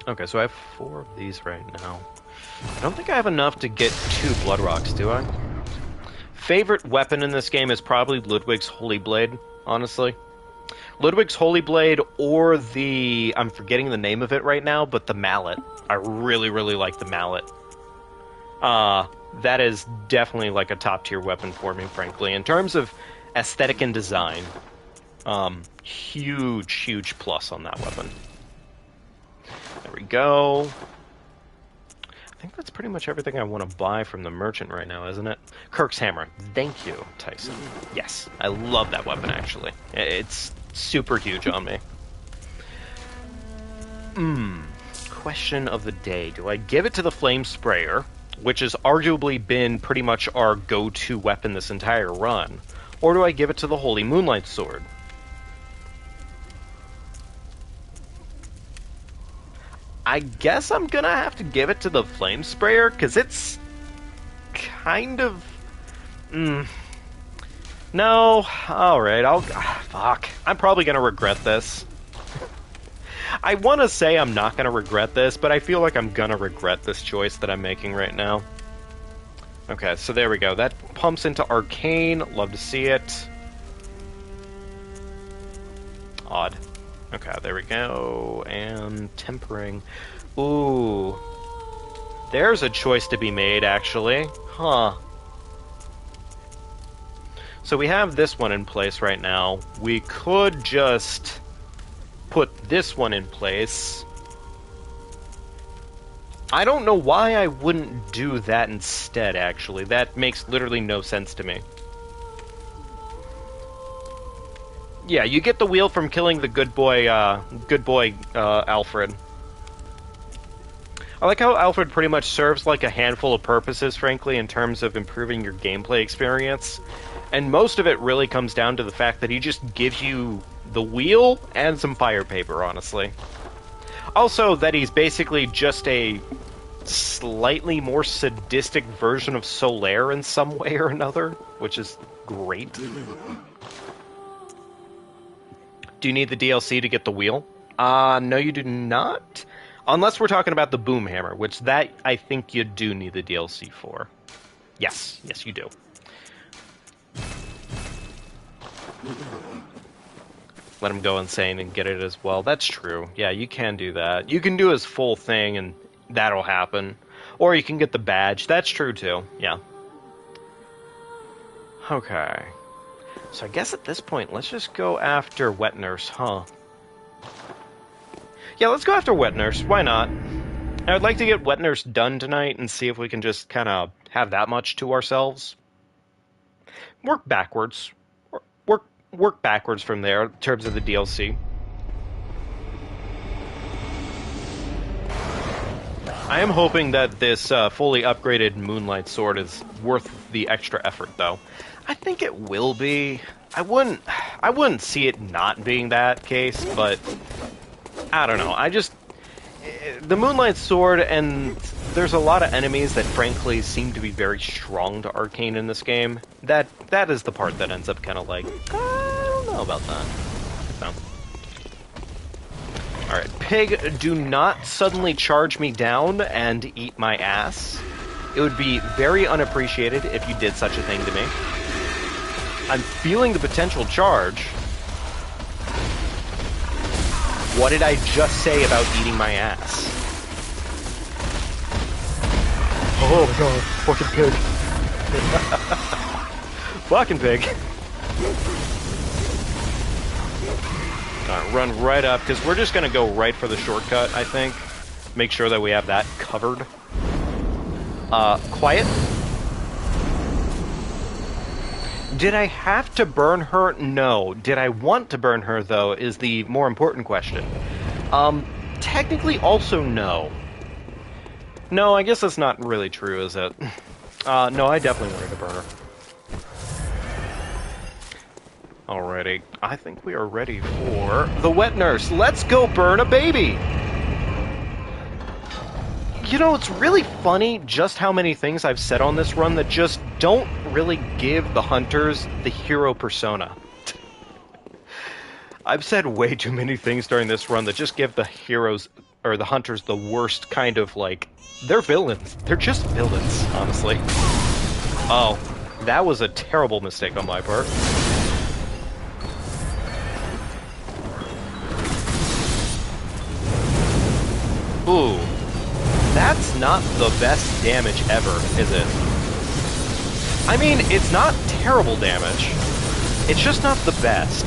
Speaker 1: Okay, so I have 4 of these right now. I don't think I have enough to get 2 Blood Rocks, do I? Favorite weapon in this game is probably Ludwig's Holy Blade, honestly. Ludwig's Holy Blade or the... I'm forgetting the name of it right now, but the Mallet. I really, really like the Mallet. That is definitely like a top-tier weapon for me, frankly. In terms of aesthetic and design, huge, huge plus on that weapon. There we go. I think that's pretty much everything I want to buy from the merchant right now, isn't it? Kirk's Hammer. Thank you, Tyson. Yes, I love that weapon, actually. It's super huge on me. Question of the day. Do I give it to the Flame Sprayer, which has arguably been pretty much our go-to weapon this entire run, or do I give it to the Holy Moonlight Sword? I guess I'm gonna have to give it to the Flame Sprayer, because it's kind of... No, alright, fuck. I'm probably gonna regret this. I want to say I'm not gonna regret this, but I feel like I'm gonna regret this choice that I'm making right now. Okay, so there we go. That pumps into Arcane. Love to see it. Odd. Okay, there we go. And Tempering. Ooh. There's a choice to be made, actually. Huh. So we have this one in place right now. We could just put this one in place. I don't know why I wouldn't do that instead, actually. That makes literally no sense to me. Yeah, you get the wheel from killing the good boy Alfred. I like how Alfred pretty much serves like a handful of purposes, frankly, in terms of improving your gameplay experience. And most of it really comes down to the fact that he just gives you the wheel and some fire paper, honestly. Also, that he's basically just a slightly more sadistic version of Solaire in some way or another, which is great. Do you need the DLC to get the wheel? No you do not. Unless we're talking about the Boom Hammer, which that I think you do need the DLC for. Yes, yes you do. Let him go insane and get it as well. That's true. Yeah, you can do that. You can do his full thing and that'll happen. Or you can get the badge. That's true too. Yeah. Okay. So I guess at this point, let's just go after Wet Nurse, huh? Yeah, let's go after Wet Nurse. Why not? I would like to get Wet Nurse done tonight and see if we can just kind of have that much to ourselves. Work backwards. Work backwards from there in terms of the DLC. I am hoping that this fully upgraded Moonlight Sword is worth the extra effort, though. I think it will be. I wouldn't see it not being that case, but I don't know. The Moonlight Sword, and there's a lot of enemies that frankly seem to be very strong to Arcane in this game. That is the part that ends up kind of like, I don't know about that. So. Alright, Pig, do not suddenly charge me down and eat my ass. It would be very unappreciated if you did such a thing to me. I'm feeling the potential charge. What did I just say about eating my ass? Oh my god, fucking pig. Fucking pig. Run right up, because we're just going to go right for the shortcut, I think. Make sure that we have that covered. Quiet. Did I have to burn her? No. Did I want to burn her, though, is the more important question. Technically also no. No, I guess that's not really true, is it? No, I definitely wanted to burn her. Alrighty, I think we are ready for the Wet Nurse. Let's go burn a baby! You know, it's really funny just how many things I've said on this run that just don't really give the hunters the hero persona. I've said way too many things during this run that just give the heroes, or the hunters, the worst kind of, like, they're villains. They're just villains, honestly. Oh, that was a terrible mistake on my part. Ooh, that's not the best damage ever, is it? I mean, it's not terrible damage. It's just not the best.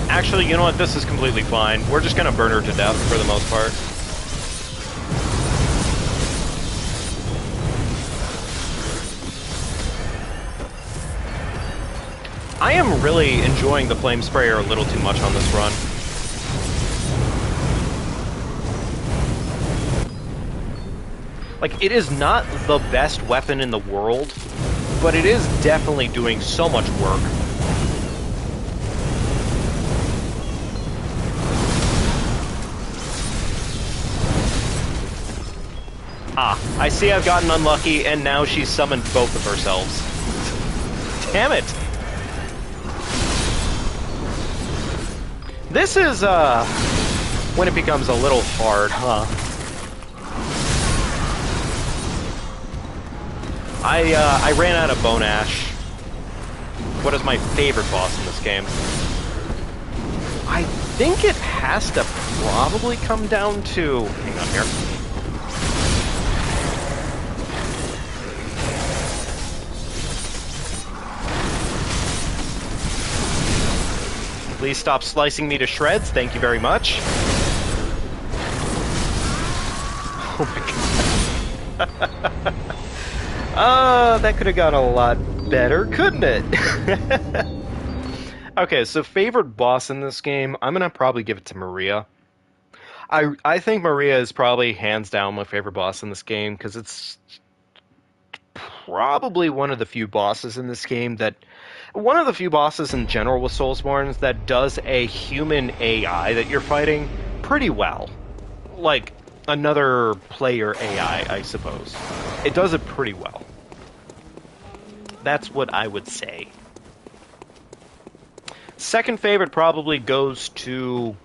Speaker 1: Actually, you know what? This is completely fine. We're just gonna burn her to death for the most part. I am really enjoying the Flame Sprayer a little too much on this run. Like, it is not the best weapon in the world, but it is definitely doing so much work. Ah, I see I've gotten unlucky, and now she's summoned both of herselves. Damn it! This is, when it becomes a little hard, huh? I ran out of Bone Ash. What is my favorite boss in this game? I think it has to probably come down to... Hang on here. Please stop slicing me to shreds, thank you very much. Oh my god. That could have gone a lot better, couldn't it? Okay, so favorite boss in this game, I'm gonna probably give it to Maria. I think Maria is probably hands down my favorite boss in this game because it's probably one of the few bosses in this game that one of the few bosses in general with Soulsborns that does a human AI that you're fighting pretty well. Like another player AI, I suppose. It does it pretty well. That's what I would say. Second favorite probably goes to...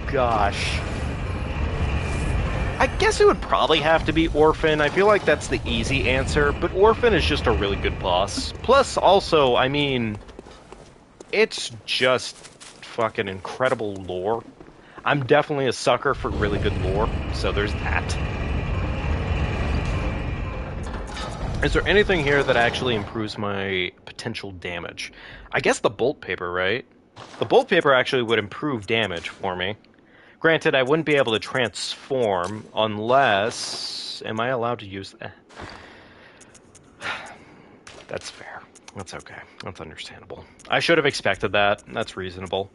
Speaker 1: Gosh. I guess it would probably have to be Orphan. I feel like that's the easy answer, but Orphan is just a really good boss. Plus, also, I mean, it's just fucking incredible lore. I'm definitely a sucker for really good lore, so there's that. Is there anything here that actually improves my potential damage? I guess the bolt paper, right? The bolt paper actually would improve damage for me. Granted, I wouldn't be able to transform unless... Am I allowed to use that? That's fair. That's okay. That's understandable. I should have expected that. That's reasonable.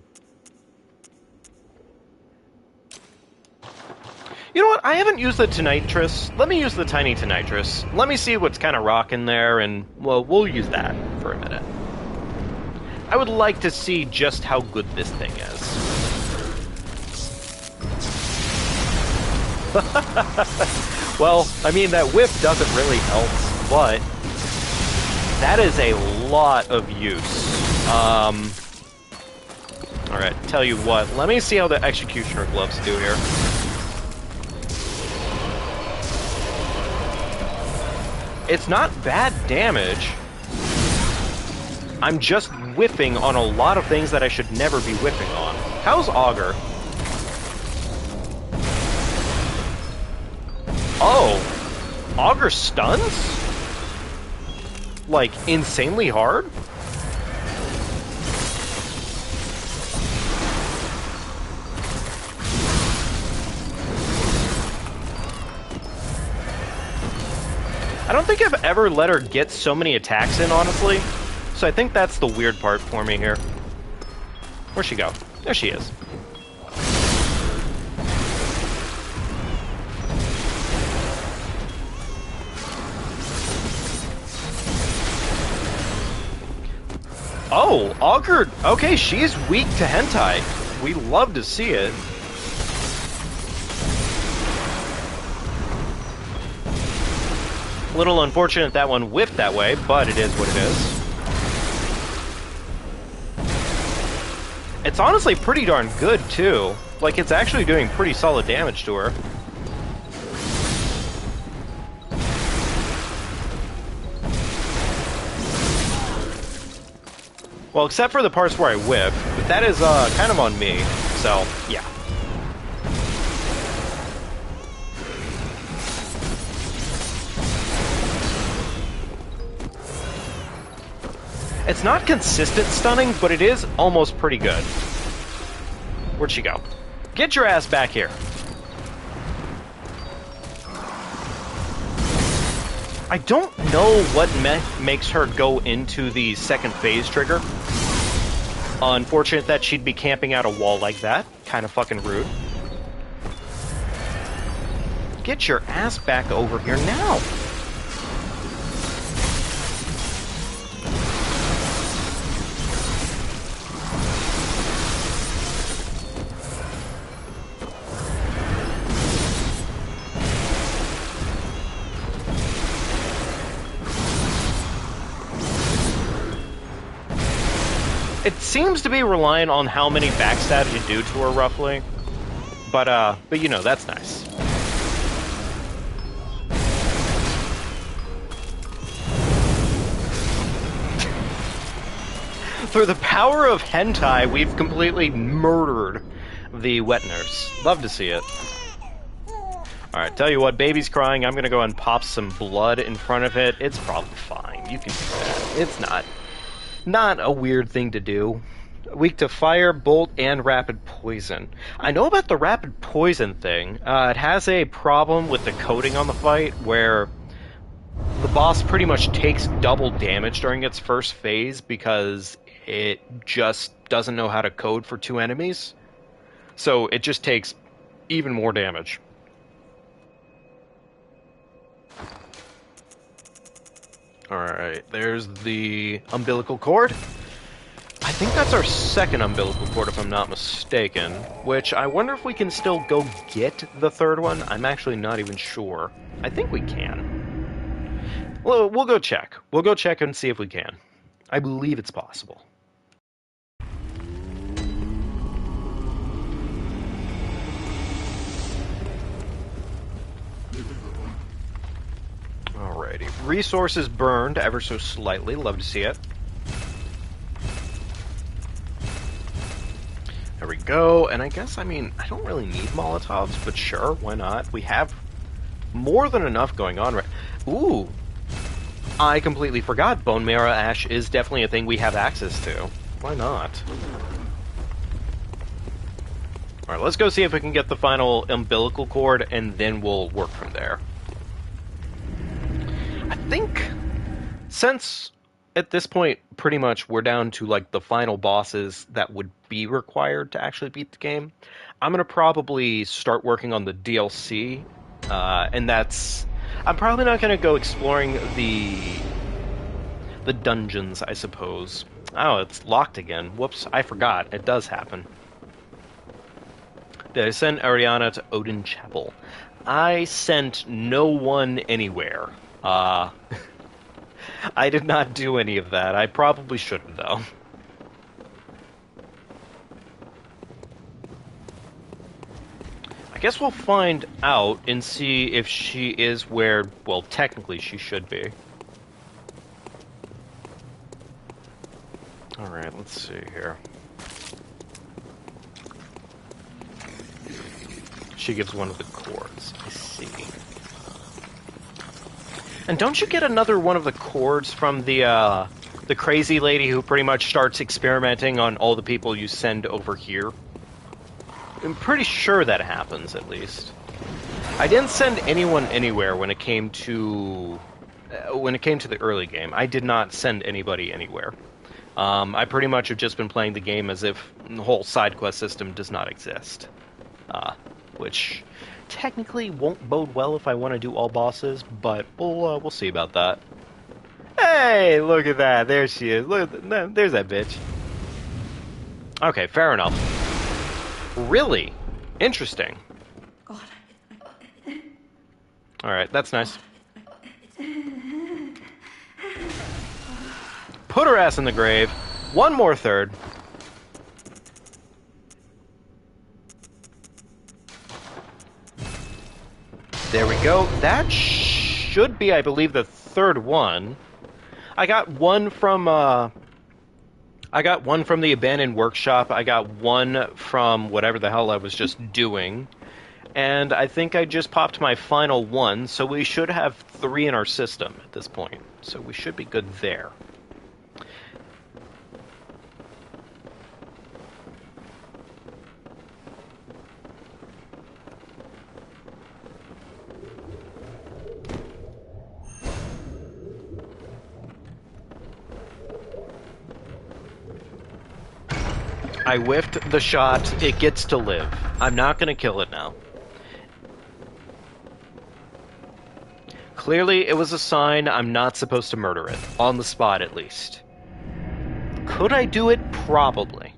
Speaker 1: You know what? I haven't used the Tonitrus. Let me use the Tiny Tonitrus. Let me see what's kind of rocking there, and, well, we'll use that for a minute. I would like to see just how good this thing is. Well, I mean, that whiff doesn't really help, but that is a lot of use. Alright, tell you what, let me see how the Executioner gloves do here. It's not bad damage. I'm just whiffing on a lot of things that I should never be whiffing on. How's Augur? Oh, Augur stuns? Like, insanely hard? I don't think I've ever let her get so many attacks in, honestly. So I think that's the weird part for me here. Where'd she go? There she is. Oh, Augur. Okay, she's weak to hentai. We love to see it. A little unfortunate that one whiffed that way, but it is what it is. It's honestly pretty darn good, too. Like, it's actually doing pretty solid damage to her. Well, except for the parts where I whiff, but that is kind of on me, so, yeah. It's not consistent stunning, but it is almost pretty good. Where'd she go? Get your ass back here. I don't know what makes her go into the second phase trigger. Unfortunate that she'd be camping out a wall like that. Kind of fucking rude. Get your ass back over here now. It seems to be relying on how many backstabs you do to her, roughly. But you know, that's nice. Through the power of hentai, we've completely murdered the wet nurse. Love to see it. Alright, tell you what, baby's crying. I'm gonna go and pop some blood in front of it. It's probably fine. You can do that. It's not a weird thing to do. Weak to fire, bolt, and rapid poison. I know about the rapid poison thing. It has a problem with the coding on the fight where the boss pretty much takes double damage during its first phase because it just doesn't know how to code for two enemies. So it just takes even more damage. Alright, there's the umbilical cord. I think that's our second umbilical cord, if I'm not mistaken. Which, I wonder if we can still go get the third one? I'm actually not even sure. I think we can. Well, we'll go check. We'll go check and see if we can. I believe it's possible. Alrighty. Resources burned ever so slightly. Love to see it. There we go. And I guess, I mean, I don't really need Molotovs, but sure, why not? We have more than enough going on right... Ooh! I completely forgot Bone Marrow Ash is definitely a thing we have access to. Why not? Alright, let's go see if we can get the final umbilical cord, and then we'll work from there. I think, since at this point, pretty much we're down to like the final bosses that would be required to actually beat the game, I'm going to probably start working on the DLC, and that's... I'm probably not going to go exploring the dungeons, I suppose. Oh, it's locked again. Whoops, I forgot. It does happen. Did I send Ariana to Odin Chapel? I sent no one anywhere. I did not do any of that. I probably shouldn't, though. I guess we'll find out and see if she is where, well, technically she should be. Alright, let's see here. She gives one of the cords. I see. And don't you get another one of the cords from the crazy lady who pretty much starts experimenting on all the people you send over here? I'm pretty sure that happens, at least. I didn't send anyone anywhere when it came to the early game. I did not send anybody anywhere. I pretty much have just been playing the game as if the whole side quest system does not exist, which technically won't bode well if I want to do all bosses, but we'll see about that. Hey, look at that! There she is. Look, there's that bitch. Okay, fair enough. Really? Interesting. Alright, that's nice. Put her ass in the grave. One more third. There we go. That should be, I believe, the third one. I got one from the abandoned workshop. I got one from whatever the hell I was just doing. And I think I just popped my final one, so we should have 3 in our system at this point. So we should be good there. I whiffed the shot. It gets to live. I'm not going to kill it now. Clearly, it was a sign I'm not supposed to murder it. On the spot, at least. Could I do it? Probably.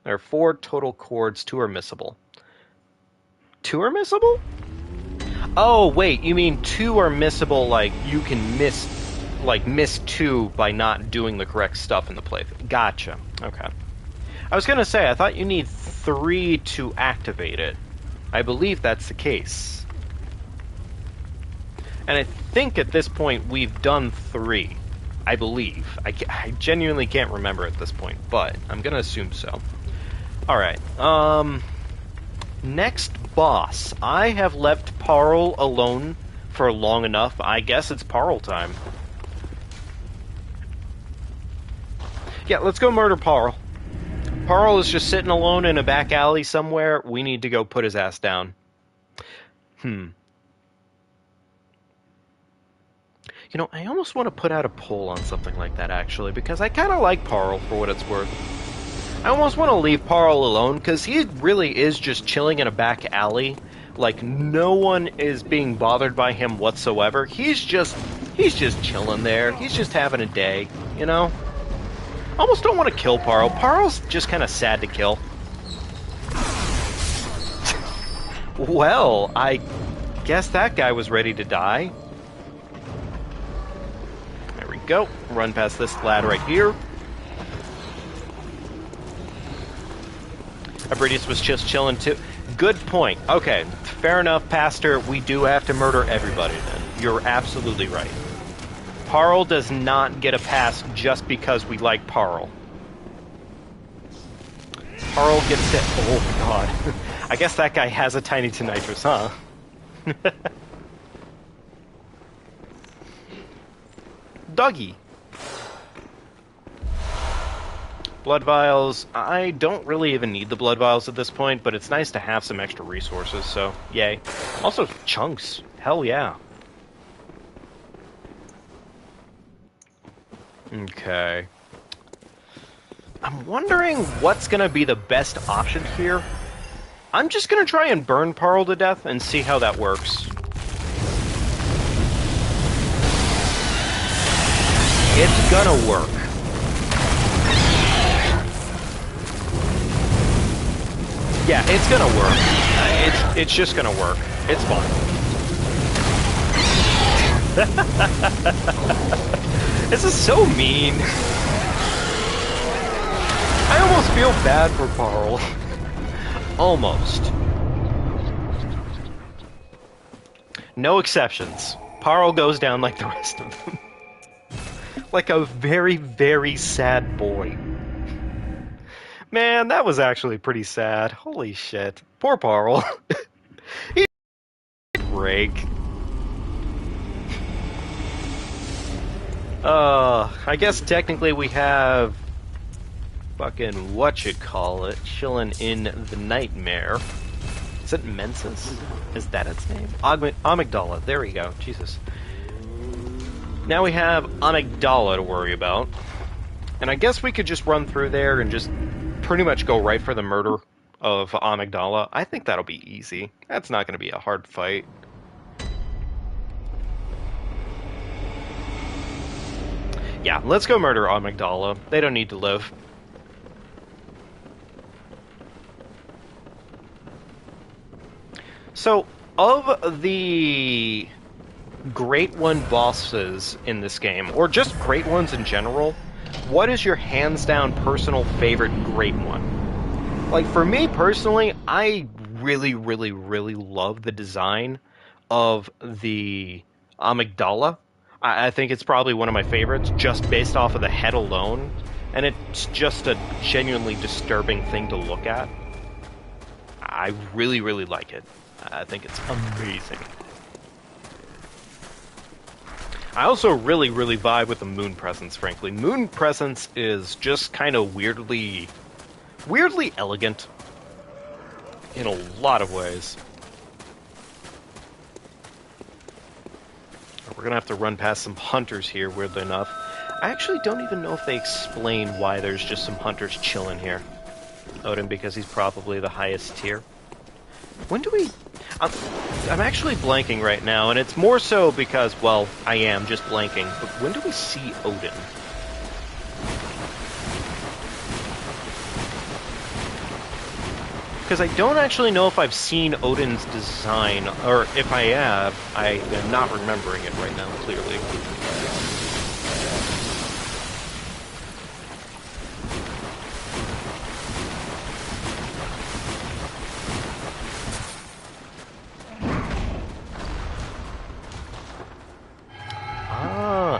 Speaker 1: There are 4 total chords. 2 are missable. 2 are missable? Oh, wait. You mean 2 are missable, like, you can miss 2 by not doing the correct stuff in the playthrough. Gotcha. Okay. I was going to say, I thought you need 3 to activate it. I believe that's the case. And I think at this point we've done 3. I believe. I genuinely can't remember at this point, but I'm going to assume so. Alright. Next boss. I have left Parl alone for long enough. I guess it's Parl time. Yeah, let's go murder Parl. Parl is just sitting alone in a back alley somewhere. We need to go put his ass down. You know, I almost want to put out a poll on something like that, actually, because I kind of like Parl for what it's worth. I almost want to leave Parl alone, because he really is just chilling in a back alley. Like, no one is being bothered by him whatsoever. He's just chilling there. He's just having a day, you know? I almost don't want to kill Parl. Parl's just kind of sad to kill. Well, I guess that guy was ready to die. There we go. Run past this lad right here. Abridius was just chilling too. Good point. Okay, fair enough, Pastor. We do have to murder everybody then. You're absolutely right. Parl does not get a pass just because we like Parl. Parl gets to... Oh, God. I guess that guy has a tiny tinnitus, huh? Doggy. Blood vials. I don't really even need the blood vials at this point, but it's nice to have some extra resources, so yay. Also, chunks. Hell yeah. Okay. I'm wondering what's going to be the best option here. I'm just going to try and burn Parl to death and see how that works. It's gonna work. Yeah, it's gonna work. It's just gonna work. It's fine. This is so mean. I almost feel bad for Parl. Almost. No exceptions. Parl goes down like the rest of them. Like a very, very sad boy. Man, that was actually pretty sad. Holy shit. Poor Parl. He's a break. I guess technically we have fucking whatchamacallit chilling in the nightmare. Is it Mensis? Is that its name? Amygdala. There we go. Jesus. Now we have Amygdala to worry about. And I guess we could just run through there and just pretty much go right for the murder of Amygdala. I think that'll be easy. That's not going to be a hard fight. Yeah, let's go murder Amygdala. They don't need to live. So, of the Great One bosses in this game, or just Great Ones in general, what is your hands-down personal favorite Great One? Like, for me personally, I really, really, really love the design of the Amygdala. I think it's probably one of my favorites, just based off of the head alone, and it's just a genuinely disturbing thing to look at. I really, really like it. I think it's amazing. I also really, really vibe with the Moon Presence, frankly. Moon Presence is just kind of weirdly elegant in a lot of ways. We're gonna have to run past some hunters here, weirdly enough. I actually don't even know if they explain why there's just some hunters chilling here. Odin, because he's probably the highest tier. When do we... I'm actually blanking right now, and it's more so because, well, I am just blanking, but when do we see Odin? Because I don't actually know if I've seen Odin's design, or if I have, I am not remembering it right now, clearly.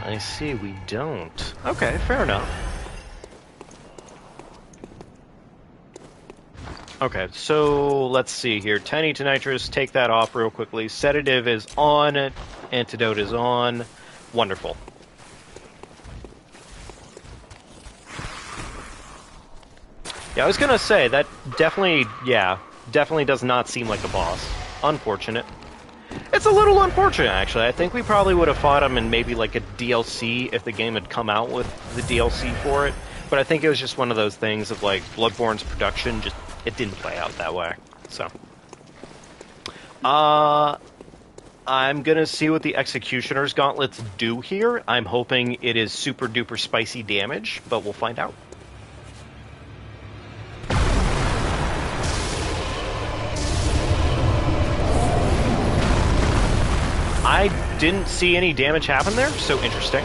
Speaker 1: I see, we don't. Okay, fair enough. Okay, so let's see here. Tiny to nitrous, take that off real quickly. Sedative is on. Antidote is on. Wonderful. Yeah, I was gonna say, that definitely, yeah, definitely does not seem like a boss. Unfortunate. It's a little unfortunate, actually. I think we probably would have fought him in maybe like a DLC if the game had come out with the DLC for it. But I think it was just one of those things of like Bloodborne's production just it didn't play out that way. So, I'm gonna see what the Executioner's Gauntlets do here. I'm hoping it is super duper spicy damage, but we'll find out. I didn't see any damage happen there, so interesting.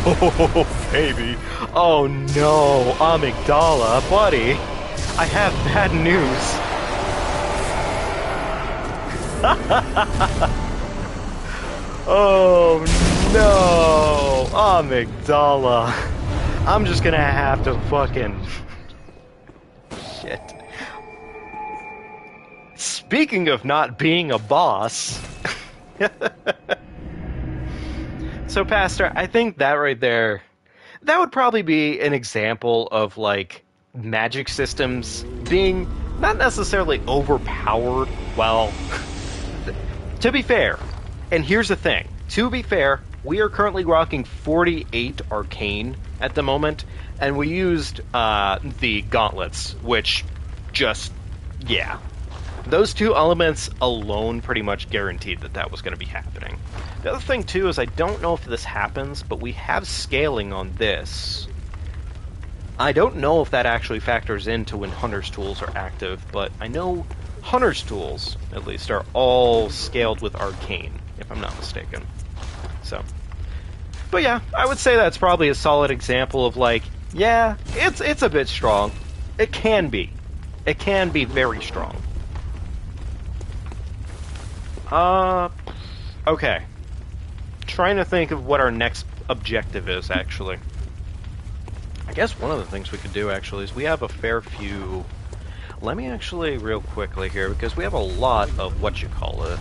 Speaker 1: Oh, baby. Oh, no. Amygdala, buddy. I have bad news. Oh, no. Amygdala. I'm just gonna have to fucking... Shit. Speaking of not being a boss... So, Pastor, I think that right there, that would probably be an example of, like, magic systems being not necessarily overpowered. Well, to be fair, and here's the thing, to be fair, we are currently rocking 48 Arcane at the moment, and we used the Gauntlets, which just, yeah. Those two elements alone pretty much guaranteed that that was going to be happening. The other thing, too, is I don't know if this happens, but we have scaling on this. I don't know if that actually factors into when Hunter's Tools are active, but I know Hunter's Tools, at least, are all scaled with Arcane, if I'm not mistaken. So, but yeah, I would say that's probably a solid example of, like, yeah, it's a bit strong. It can be. It can be very strong. Okay. Trying to think of what our next objective is, actually. I guess one of the things we could do, actually, is we have a fair few... Let me actually, real quickly here, because we have a lot of what-you-call-it.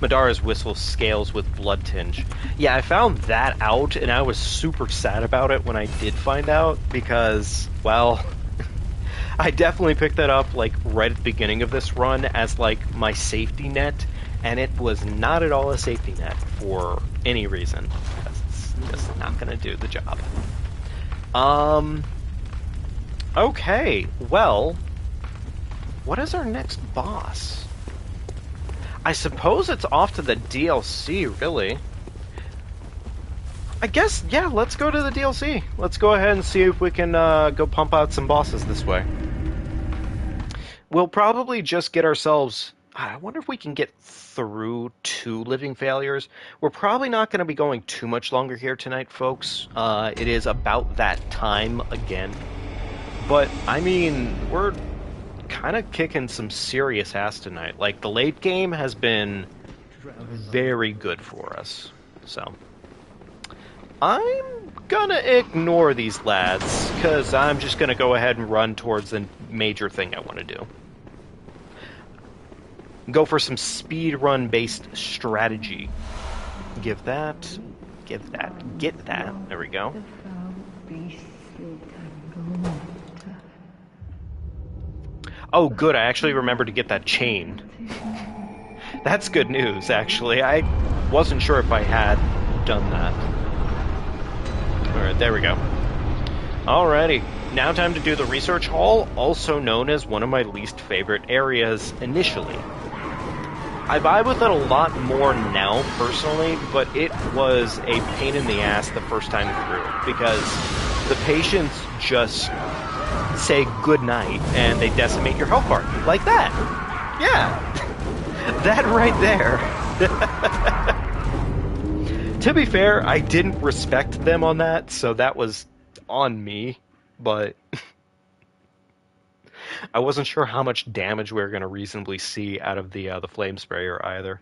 Speaker 1: Madara's Whistle scales with Blood Tinge. Yeah, I found that out, and I was super sad about it when I did find out, because, well... I definitely picked that up, like, right at the beginning of this run as, like, my safety net, and it was not at all a safety net for any reason. It's just not gonna do the job. Okay, well, what is our next boss? I suppose it's off to the DLC, really. I guess, yeah, let's go to the DLC. Let's go ahead and see if we can go pump out some bosses this way. We'll probably just get ourselves... I wonder if we can get through 2 Living Failures. We're probably not going to be going too much longer here tonight, folks. It is about that time again. But, I mean, we're kind of kicking some serious ass tonight. Like, the late game has been very good for us. So, I'm gonna ignore these lads, because I'm just gonna go ahead and run towards the major thing I want to do. Go for some speedrun based strategy. Give that, get that. There we go. Oh, good. I actually remembered to get that chain. That's good news, actually. I wasn't sure if I had done that. Alright, there we go. Alrighty. Now time to do the research hall, also known as one of my least favorite areas initially. I vibe with it a lot more now, personally, but it was a pain in the ass the first time through, because the patients just say goodnight, and they decimate your health bar. Like that. Yeah. That right there. To be fair, I didn't respect them on that, so that was on me, but... I wasn't sure how much damage we were going to reasonably see out of the flame sprayer either.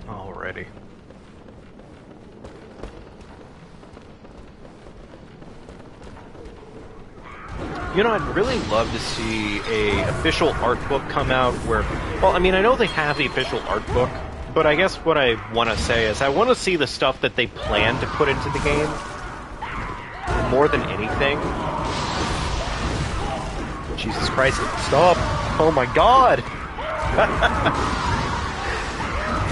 Speaker 1: Alrighty. You know, I'd really love to see a official art book come out where... Well, I mean, I know they have the official art book, but I guess what I want to say is I want to see the stuff that they plan to put into the game more than anything. Jesus Christ, stop! Oh my god!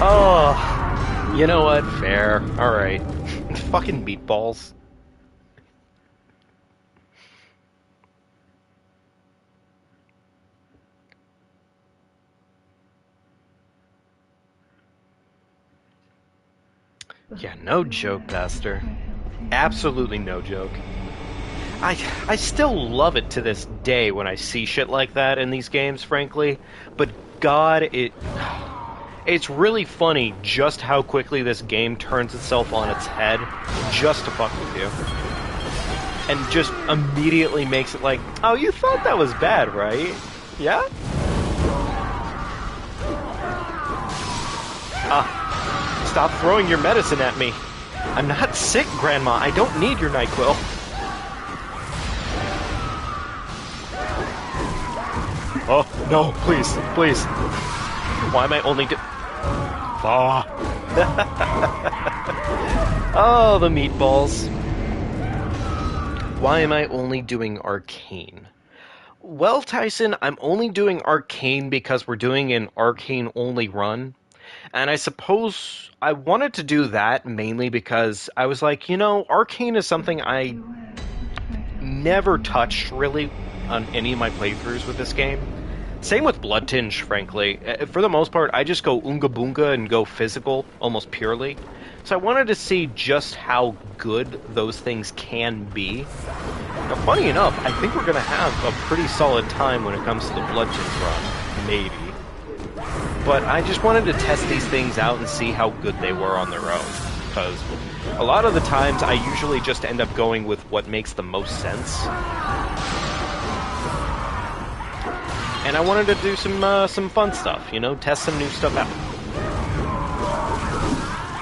Speaker 1: Oh, you know what? Fair. Alright. Fucking meatballs. Yeah, no joke, Pastor. Absolutely no joke. I still love it to this day when I see shit like that in these games, frankly. But God, it's really funny just how quickly this game turns itself on its head just to fuck with you. And just immediately makes it like, oh, you thought that was bad, right? Yeah? Stop throwing your medicine at me. I'm not sick, Grandma. I don't need your NyQuil. Oh, no, please, please. Why am I only Oh, the meatballs. Why am I only doing Arcane? Well, Tyson, I'm only doing Arcane because we're doing an Arcane-only run. And I suppose I wanted to do that mainly because I was like, you know, Arcane is something I never touched, really, on any of my playthroughs with this game. Same with Blood Tinge, frankly. For the most part, I just go Oonga Boonga and go physical, almost purely. So I wanted to see just how good those things can be. Now, funny enough, I think we're going to have a pretty solid time when it comes to the Blood Tinge run. Maybe. But I just wanted to test these things out and see how good they were on their own. Because a lot of the times, I usually just end up going with what makes the most sense. And I wanted to do some fun stuff, you know, test some new stuff out.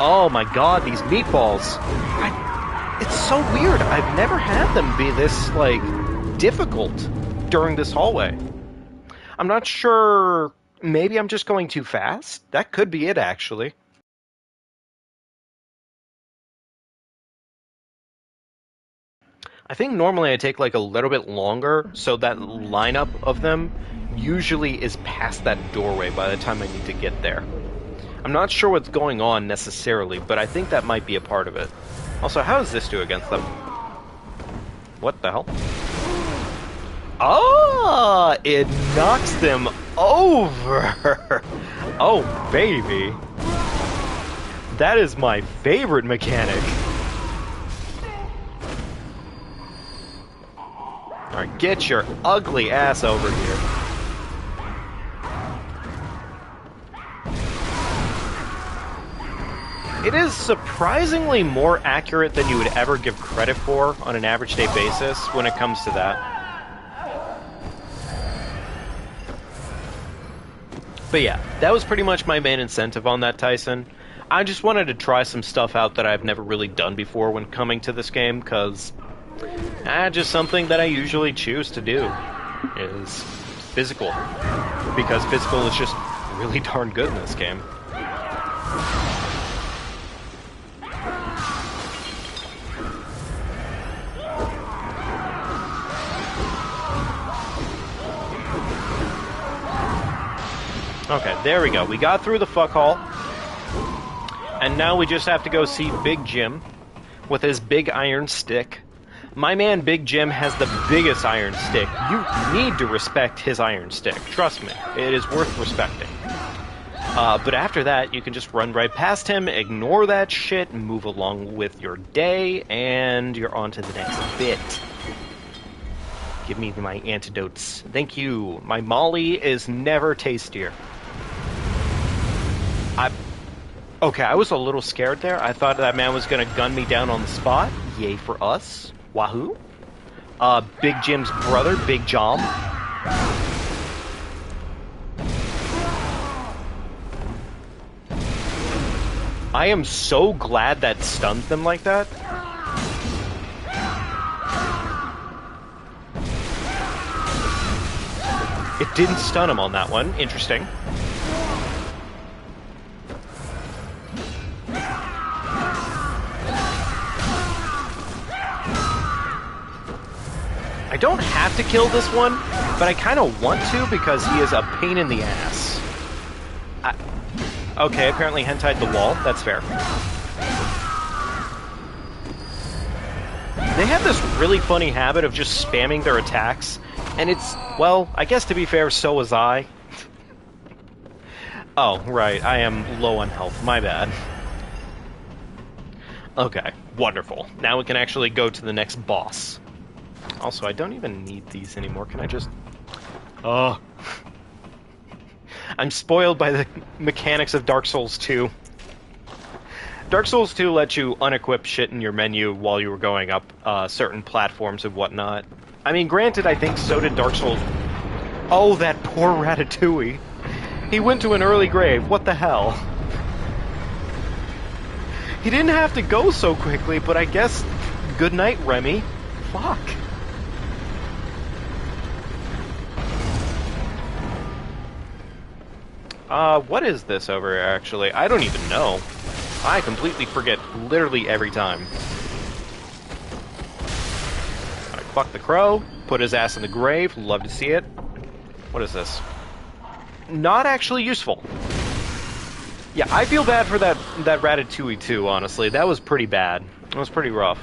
Speaker 1: Oh my god, these meatballs! It's so weird. I've never had them be this, like, difficult during this hallway. I'm not sure. Maybe I'm just going too fast? That could be it, actually. I think normally I take like a little bit longer, so that lineup of them usually is past that doorway by the time I need to get there. I'm not sure what's going on necessarily, but I think that might be a part of it. Also, how does this do against them? What the hell? Ah, it knocks them over! Oh, baby. That is my favorite mechanic. Alright, get your ugly ass over here. It is surprisingly more accurate than you would ever give credit for on an average day basis when it comes to that. But yeah, that was pretty much my main incentive on that, Tyson. I just wanted to try some stuff out that I've never really done before when coming to this game, because just something that I usually choose to do is physical. Because physical is just really darn good in this game. Okay, there we go. We got through the fuck hall. And now we just have to go see Big Jim with his big iron stick. My man Big Jim has the biggest iron stick. You need to respect his iron stick. Trust me, it is worth respecting. But after that, you can just run right past him, ignore that shit, move along with your day, and you're on to the next bit. Give me my antidotes. Thank you. My Molly is never tastier. Okay, I was a little scared there. I thought that man was going to gun me down on the spot. Yay for us. Wahoo. Big Jim's brother, Big Jom. I am so glad that stunned them like that. didn't stun him on that one. Interesting. I don't have to kill this one, but I kind of want to because he is a pain in the ass. Okay, apparently hentai'd the wall. That's fair. They have this really funny habit of just spamming their attacks, and it's, well, I guess to be fair, so was I. Oh, right, I am low on health. My bad. Okay, wonderful. Now we can actually go to the next boss. Also, I don't even need these anymore. Can I just... Oh. I'm spoiled by the mechanics of Dark Souls 2. Dark Souls 2 lets you unequip shit in your menu while you were going up certain platforms and whatnot. I mean, granted, I think so did Dark Souls... Oh, that poor Ratatouille. He went to an early grave. What the hell? He didn't have to go so quickly, but I guess... Good night, Remy. Fuck. What is this over here, actually? I don't even know. I completely forget literally every time. Alright, fuck the crow. Put his ass in the grave. Love to see it. What is this? Not actually useful. Yeah, I feel bad for that Ratatouille too, honestly. That was pretty bad. That was pretty rough.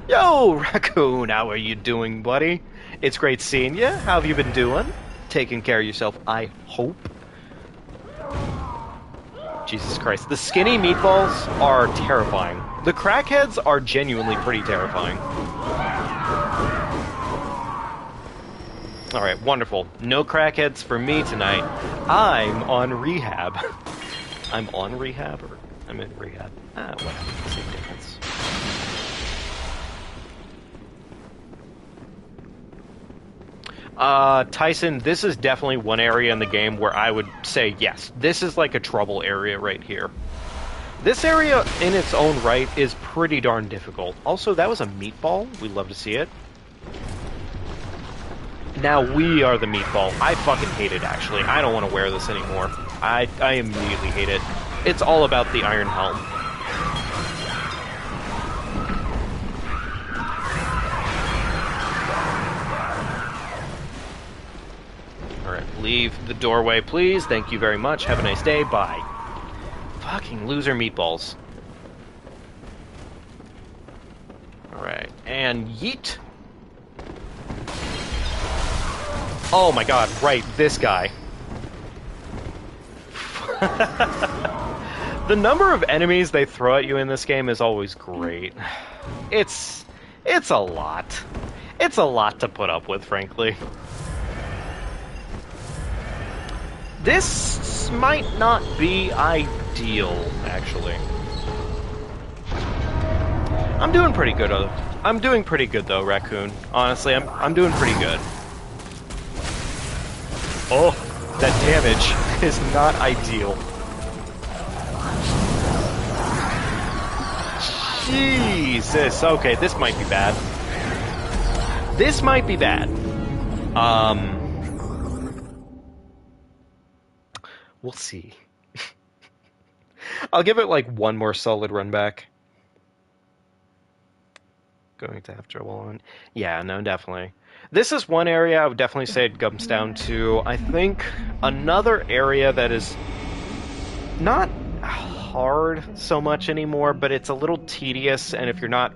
Speaker 1: Yo, Raccoon, how are you doing, buddy? It's great seeing you. How have you been doing? Taking care of yourself, I hope. Jesus Christ. The skinny meatballs are terrifying. The crackheads are genuinely pretty terrifying. Alright, wonderful. No crackheads for me tonight. I'm on rehab. I'm on rehab, or I'm in rehab. Whatever. Same difference. Tyson, this is definitely one area in the game where I would say, yes, this is like a trouble area right here. This area, in its own right, is pretty darn difficult. Also, that was a meatball. We'd love to see it. Now we are the meatball. I fucking hate it, actually. I don't want to wear this anymore. I immediately hate it. It's all about the iron helm. Alright, leave the doorway, please. Thank you very much. Have a nice day. Bye. Fucking loser meatballs. Alright, and yeet. Oh my god, right, this guy. The number of enemies they throw at you in this game is always great. It's a lot. It's a lot to put up with, frankly. This might not be ideal, actually. I'm doing pretty good, though. I'm doing pretty good, though, Raccoon. Honestly, I'm doing pretty good. Oh, that damage is not ideal. Jesus. Okay, this might be bad. This might be bad. We'll see. I'll give it like one more solid run back. Going to have trouble on. Yeah, no, definitely. This is one area I would definitely say it comes down to. I think another area that is not hard so much anymore, but it's a little tedious, and if you're not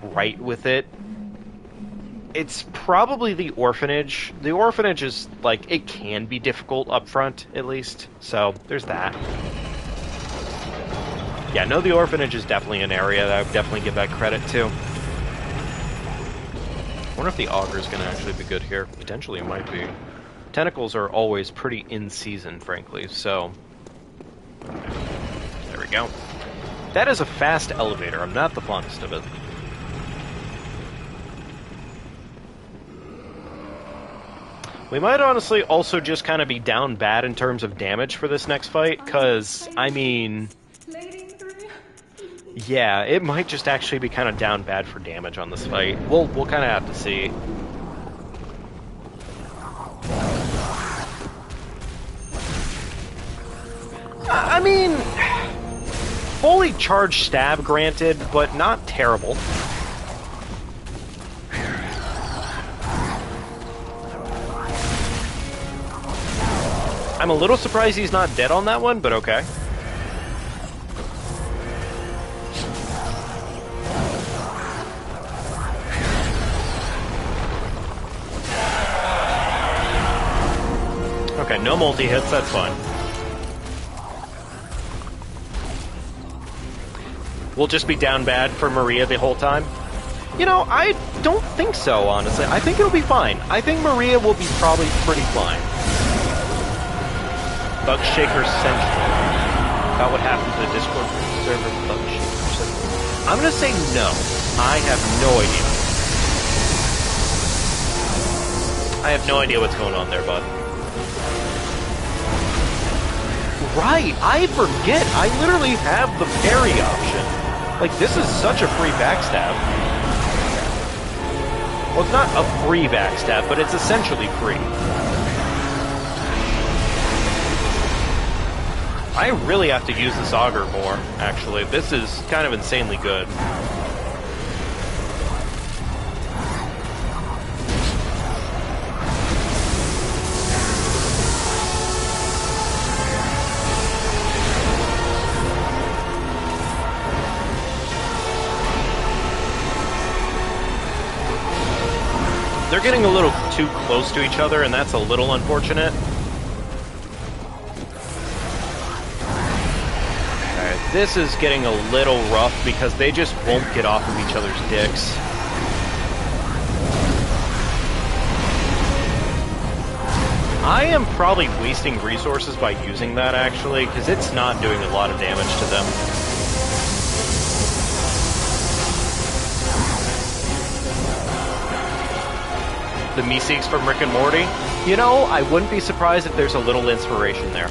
Speaker 1: right with it, it's probably the orphanage. The orphanage is, like, it can be difficult up front, at least. So, there's that. Yeah, no, the orphanage is definitely an area that I would definitely give that credit to. I wonder if the auger's going to actually be good here. Potentially it might be. Tentacles are always pretty in season, frankly, so... There we go. That is a fast elevator. I'm not the fondest of it. We might honestly also just kind of be down bad in terms of damage for this next fight, because, I mean... Yeah, it might just actually be kind of down bad for damage on this fight. We'll kind of have to see. I mean, fully charged stab, granted, but not terrible. I'm a little surprised he's not dead on that one, but okay. Okay, no multi-hits, that's fine. We'll just be down bad for Maria the whole time? You know, I don't think so, honestly. I think it'll be fine. I think Maria will be probably pretty fine. Bug Shaker Central. About what happened to the Discord server Bug Shaker Central. I'm gonna say no. I have no idea. I have no idea what's going on there, bud. Right, I forget. I literally have the parry option. Like, this is such a free backstab. Well, it's not a free backstab, but it's essentially free. I really have to use this auger more, actually. This is kind of insanely good. They're getting a little too close to each other, and that's a little unfortunate. Okay, this is getting a little rough because they just won't get off of each other's dicks. I am probably wasting resources by using that, actually, because it's not doing a lot of damage to them. The Meeseeks from Rick and Morty? You know, I wouldn't be surprised if there's a little inspiration there.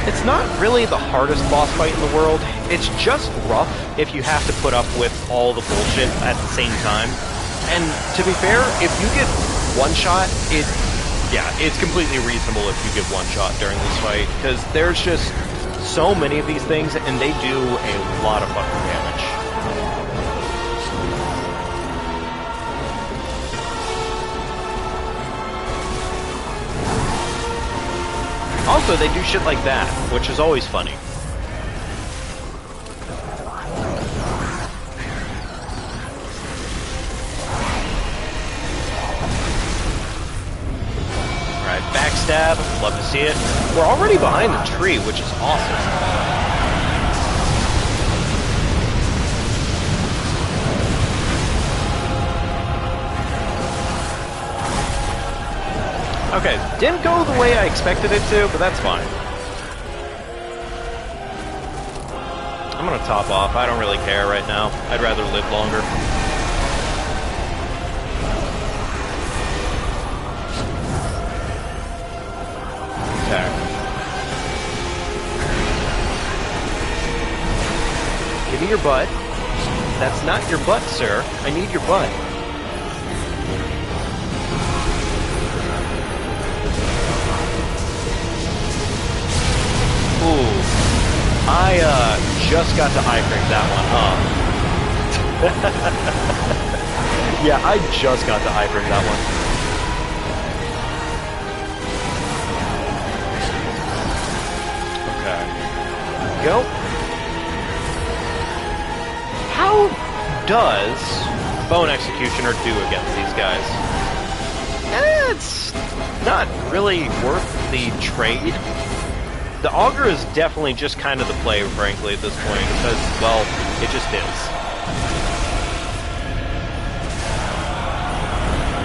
Speaker 1: It's not really the hardest boss fight in the world. It's just rough if you have to put up with all the bullshit at the same time. And to be fair, if you get one shot, it's completely reasonable if you get one shot during this fight, because there's just so many of these things, and they do a lot of fucking damage. Also, they do shit like that, which is always funny. Alright, backstab. Love to see it. We're already behind the tree, which is awesome. Okay, didn't go the way I expected it to, but that's fine. I'm gonna top off. I don't really care right now. I'd rather live longer. Okay. Give me your butt. That's not your butt, sir. I need your butt. Ooh, I just got to iframe that one, huh? Yeah, I just got to iframe that one. Okay. Go. How does Bone Executioner do against these guys? It's not really worth the trade. The Augur is definitely just kind of the play, frankly, at this point, because, well, it just is.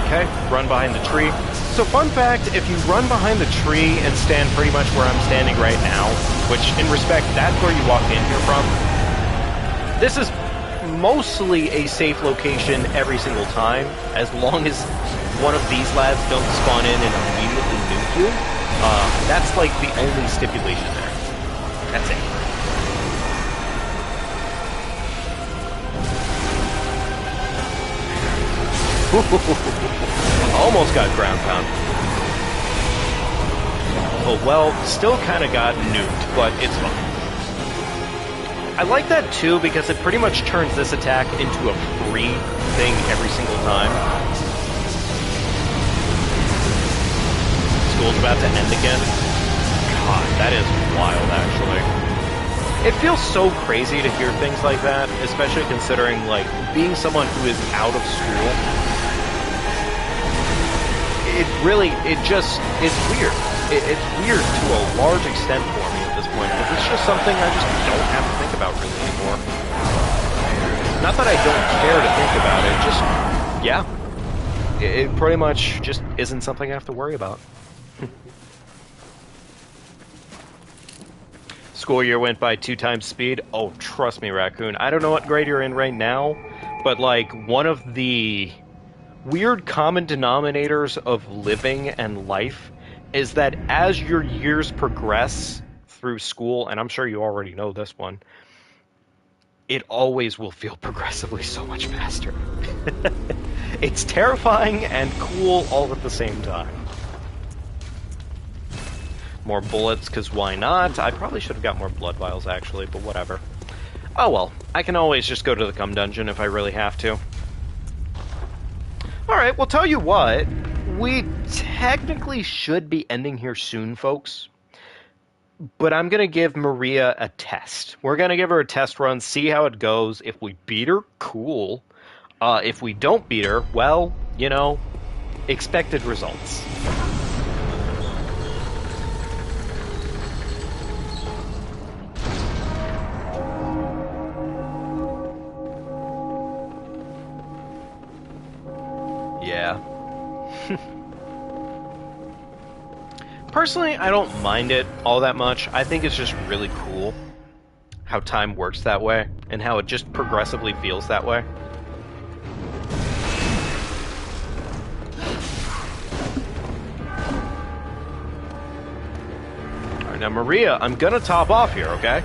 Speaker 1: Okay, run behind the tree. So, fun fact, if you run behind the tree and stand pretty much where I'm standing right now, which, in respect, that's where you walked in here from, this is mostly a safe location every single time, as long as one of these lads don't spawn in and immediately you. That's like the only stipulation there. That's it. Almost got ground pound. Oh well, still kind of got nuked, but it's fine. I like that too because it pretty much turns this attack into a free thing every single time. School's about to end again. God, that is wild, actually. It feels so crazy to hear things like that, especially considering, like, being someone who is out of school. It's weird. It's weird to a large extent for me at this point, because it's just something I just don't have to think about really anymore. Not that I don't care to think about it, just, yeah. It pretty much just isn't something I have to worry about. School year went by 2 times speed. Oh, trust me, Raccoon. I don't know what grade you're in right now, but, like, one of the weird common denominators of living and life is that as your years progress through school, and I'm sure you already know this one, it always will feel progressively so much faster. It's terrifying and cool all at the same time. More bullets, because why not? I probably should have got more blood vials, actually, but whatever. Oh well, I can always just go to the cum dungeon if I really have to. Alright, well, tell you what, we technically should be ending here soon, folks. But I'm going to give Maria a test. We're going to give her a test run, see how it goes. If we beat her, cool. If we don't beat her, well, you know, expected results. Yeah. Personally, I don't mind it all that much. I think it's just really cool how time works that way, and how it just progressively feels that way. Alright, now Maria, I'm gonna top off here, okay?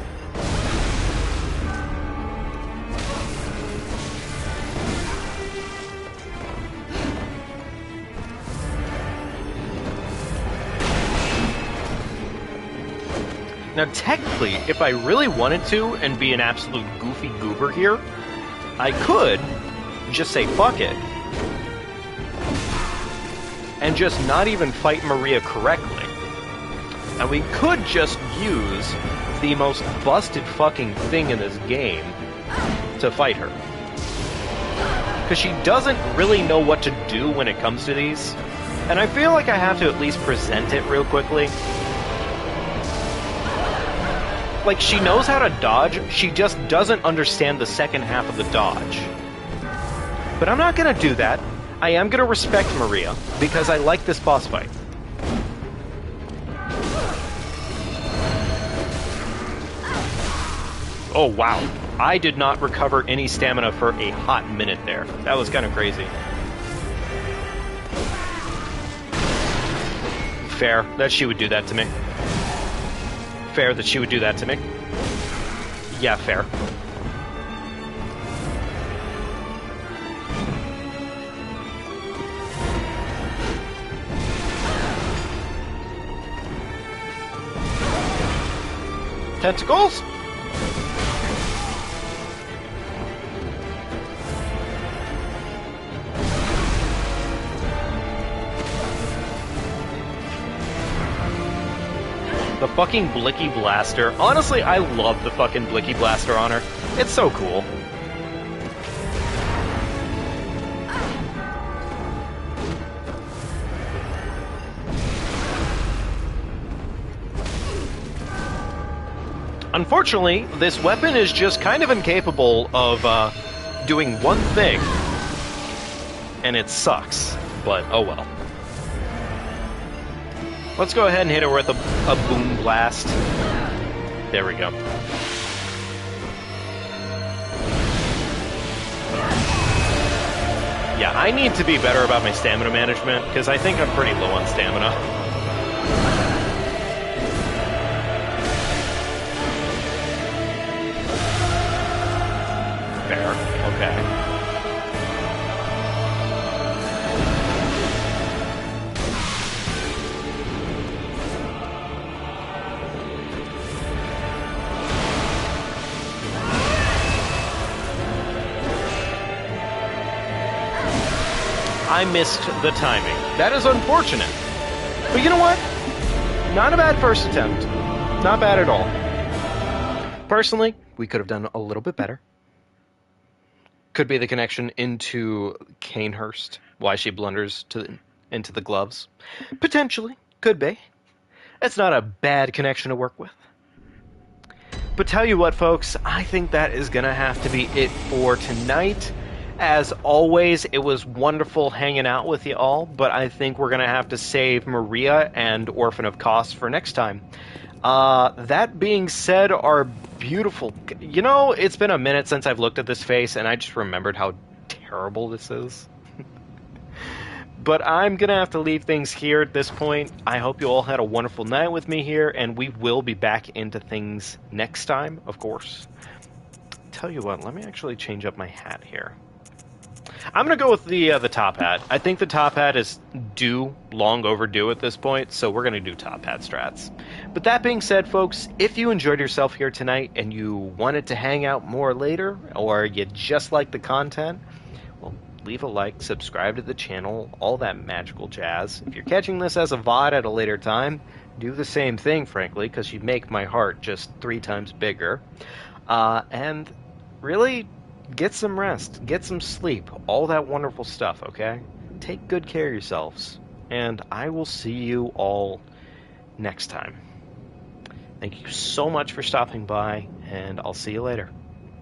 Speaker 1: Now, technically, if I really wanted to and be an absolute goofy goober here, I could just say fuck it and just not even fight Maria correctly. And we could just use the most busted fucking thing in this game to fight her. Because she doesn't really know what to do when it comes to these. And I feel like I have to at least present it real quickly. Like, she knows how to dodge, she just doesn't understand the second half of the dodge. But I'm not gonna do that. I am gonna respect Maria, because I like this boss fight. Oh, wow. I did not recover any stamina for a hot minute there. That was kind of crazy. Fair that she would do that to me. Fair that she would do that to me. Yeah, fair. Tentacles? The fucking Blicky Blaster. Honestly, I love the fucking Blicky Blaster on her. It's so cool. Unfortunately, this weapon is just kind of incapable of doing one thing. And it sucks. But, oh well. Let's go ahead and hit her with a boom blast. There we go. Yeah, I need to be better about my stamina management, because I think I'm pretty low on stamina. Fair. Okay. I missed the timing. That is unfortunate. But you know what? Not a bad first attempt. Not bad at all. Personally, we could have done a little bit better. Could be the connection into Canehurst, why she blunders into the gloves. Potentially. Could be. It's not a bad connection to work with. But tell you what, folks, I think that is going to have to be it for tonight. As always, it was wonderful hanging out with you all, but I think we're going to have to save Maria and Orphan of Kos for next time. That being said, our beautiful... You know, it's been a minute since I've looked at this face, and I just remembered how terrible this is. But I'm going to have to leave things here at this point. I hope you all had a wonderful night with me here, and we will be back into things next time, of course. Tell you what, let me actually change up my hat here. I'm going to go with the top hat. I think the top hat is long overdue at this point, so we're going to do top hat strats. But that being said, folks, if you enjoyed yourself here tonight and you wanted to hang out more later, or you just like the content, well, leave a like, subscribe to the channel, all that magical jazz. If you're catching this as a VOD at a later time, do the same thing, frankly, because you make my heart just 3 times bigger. And really... get some rest, get some sleep, all that wonderful stuff, okay? Take good care of yourselves, and I will see you all next time. Thank you so much for stopping by, and I'll see you later.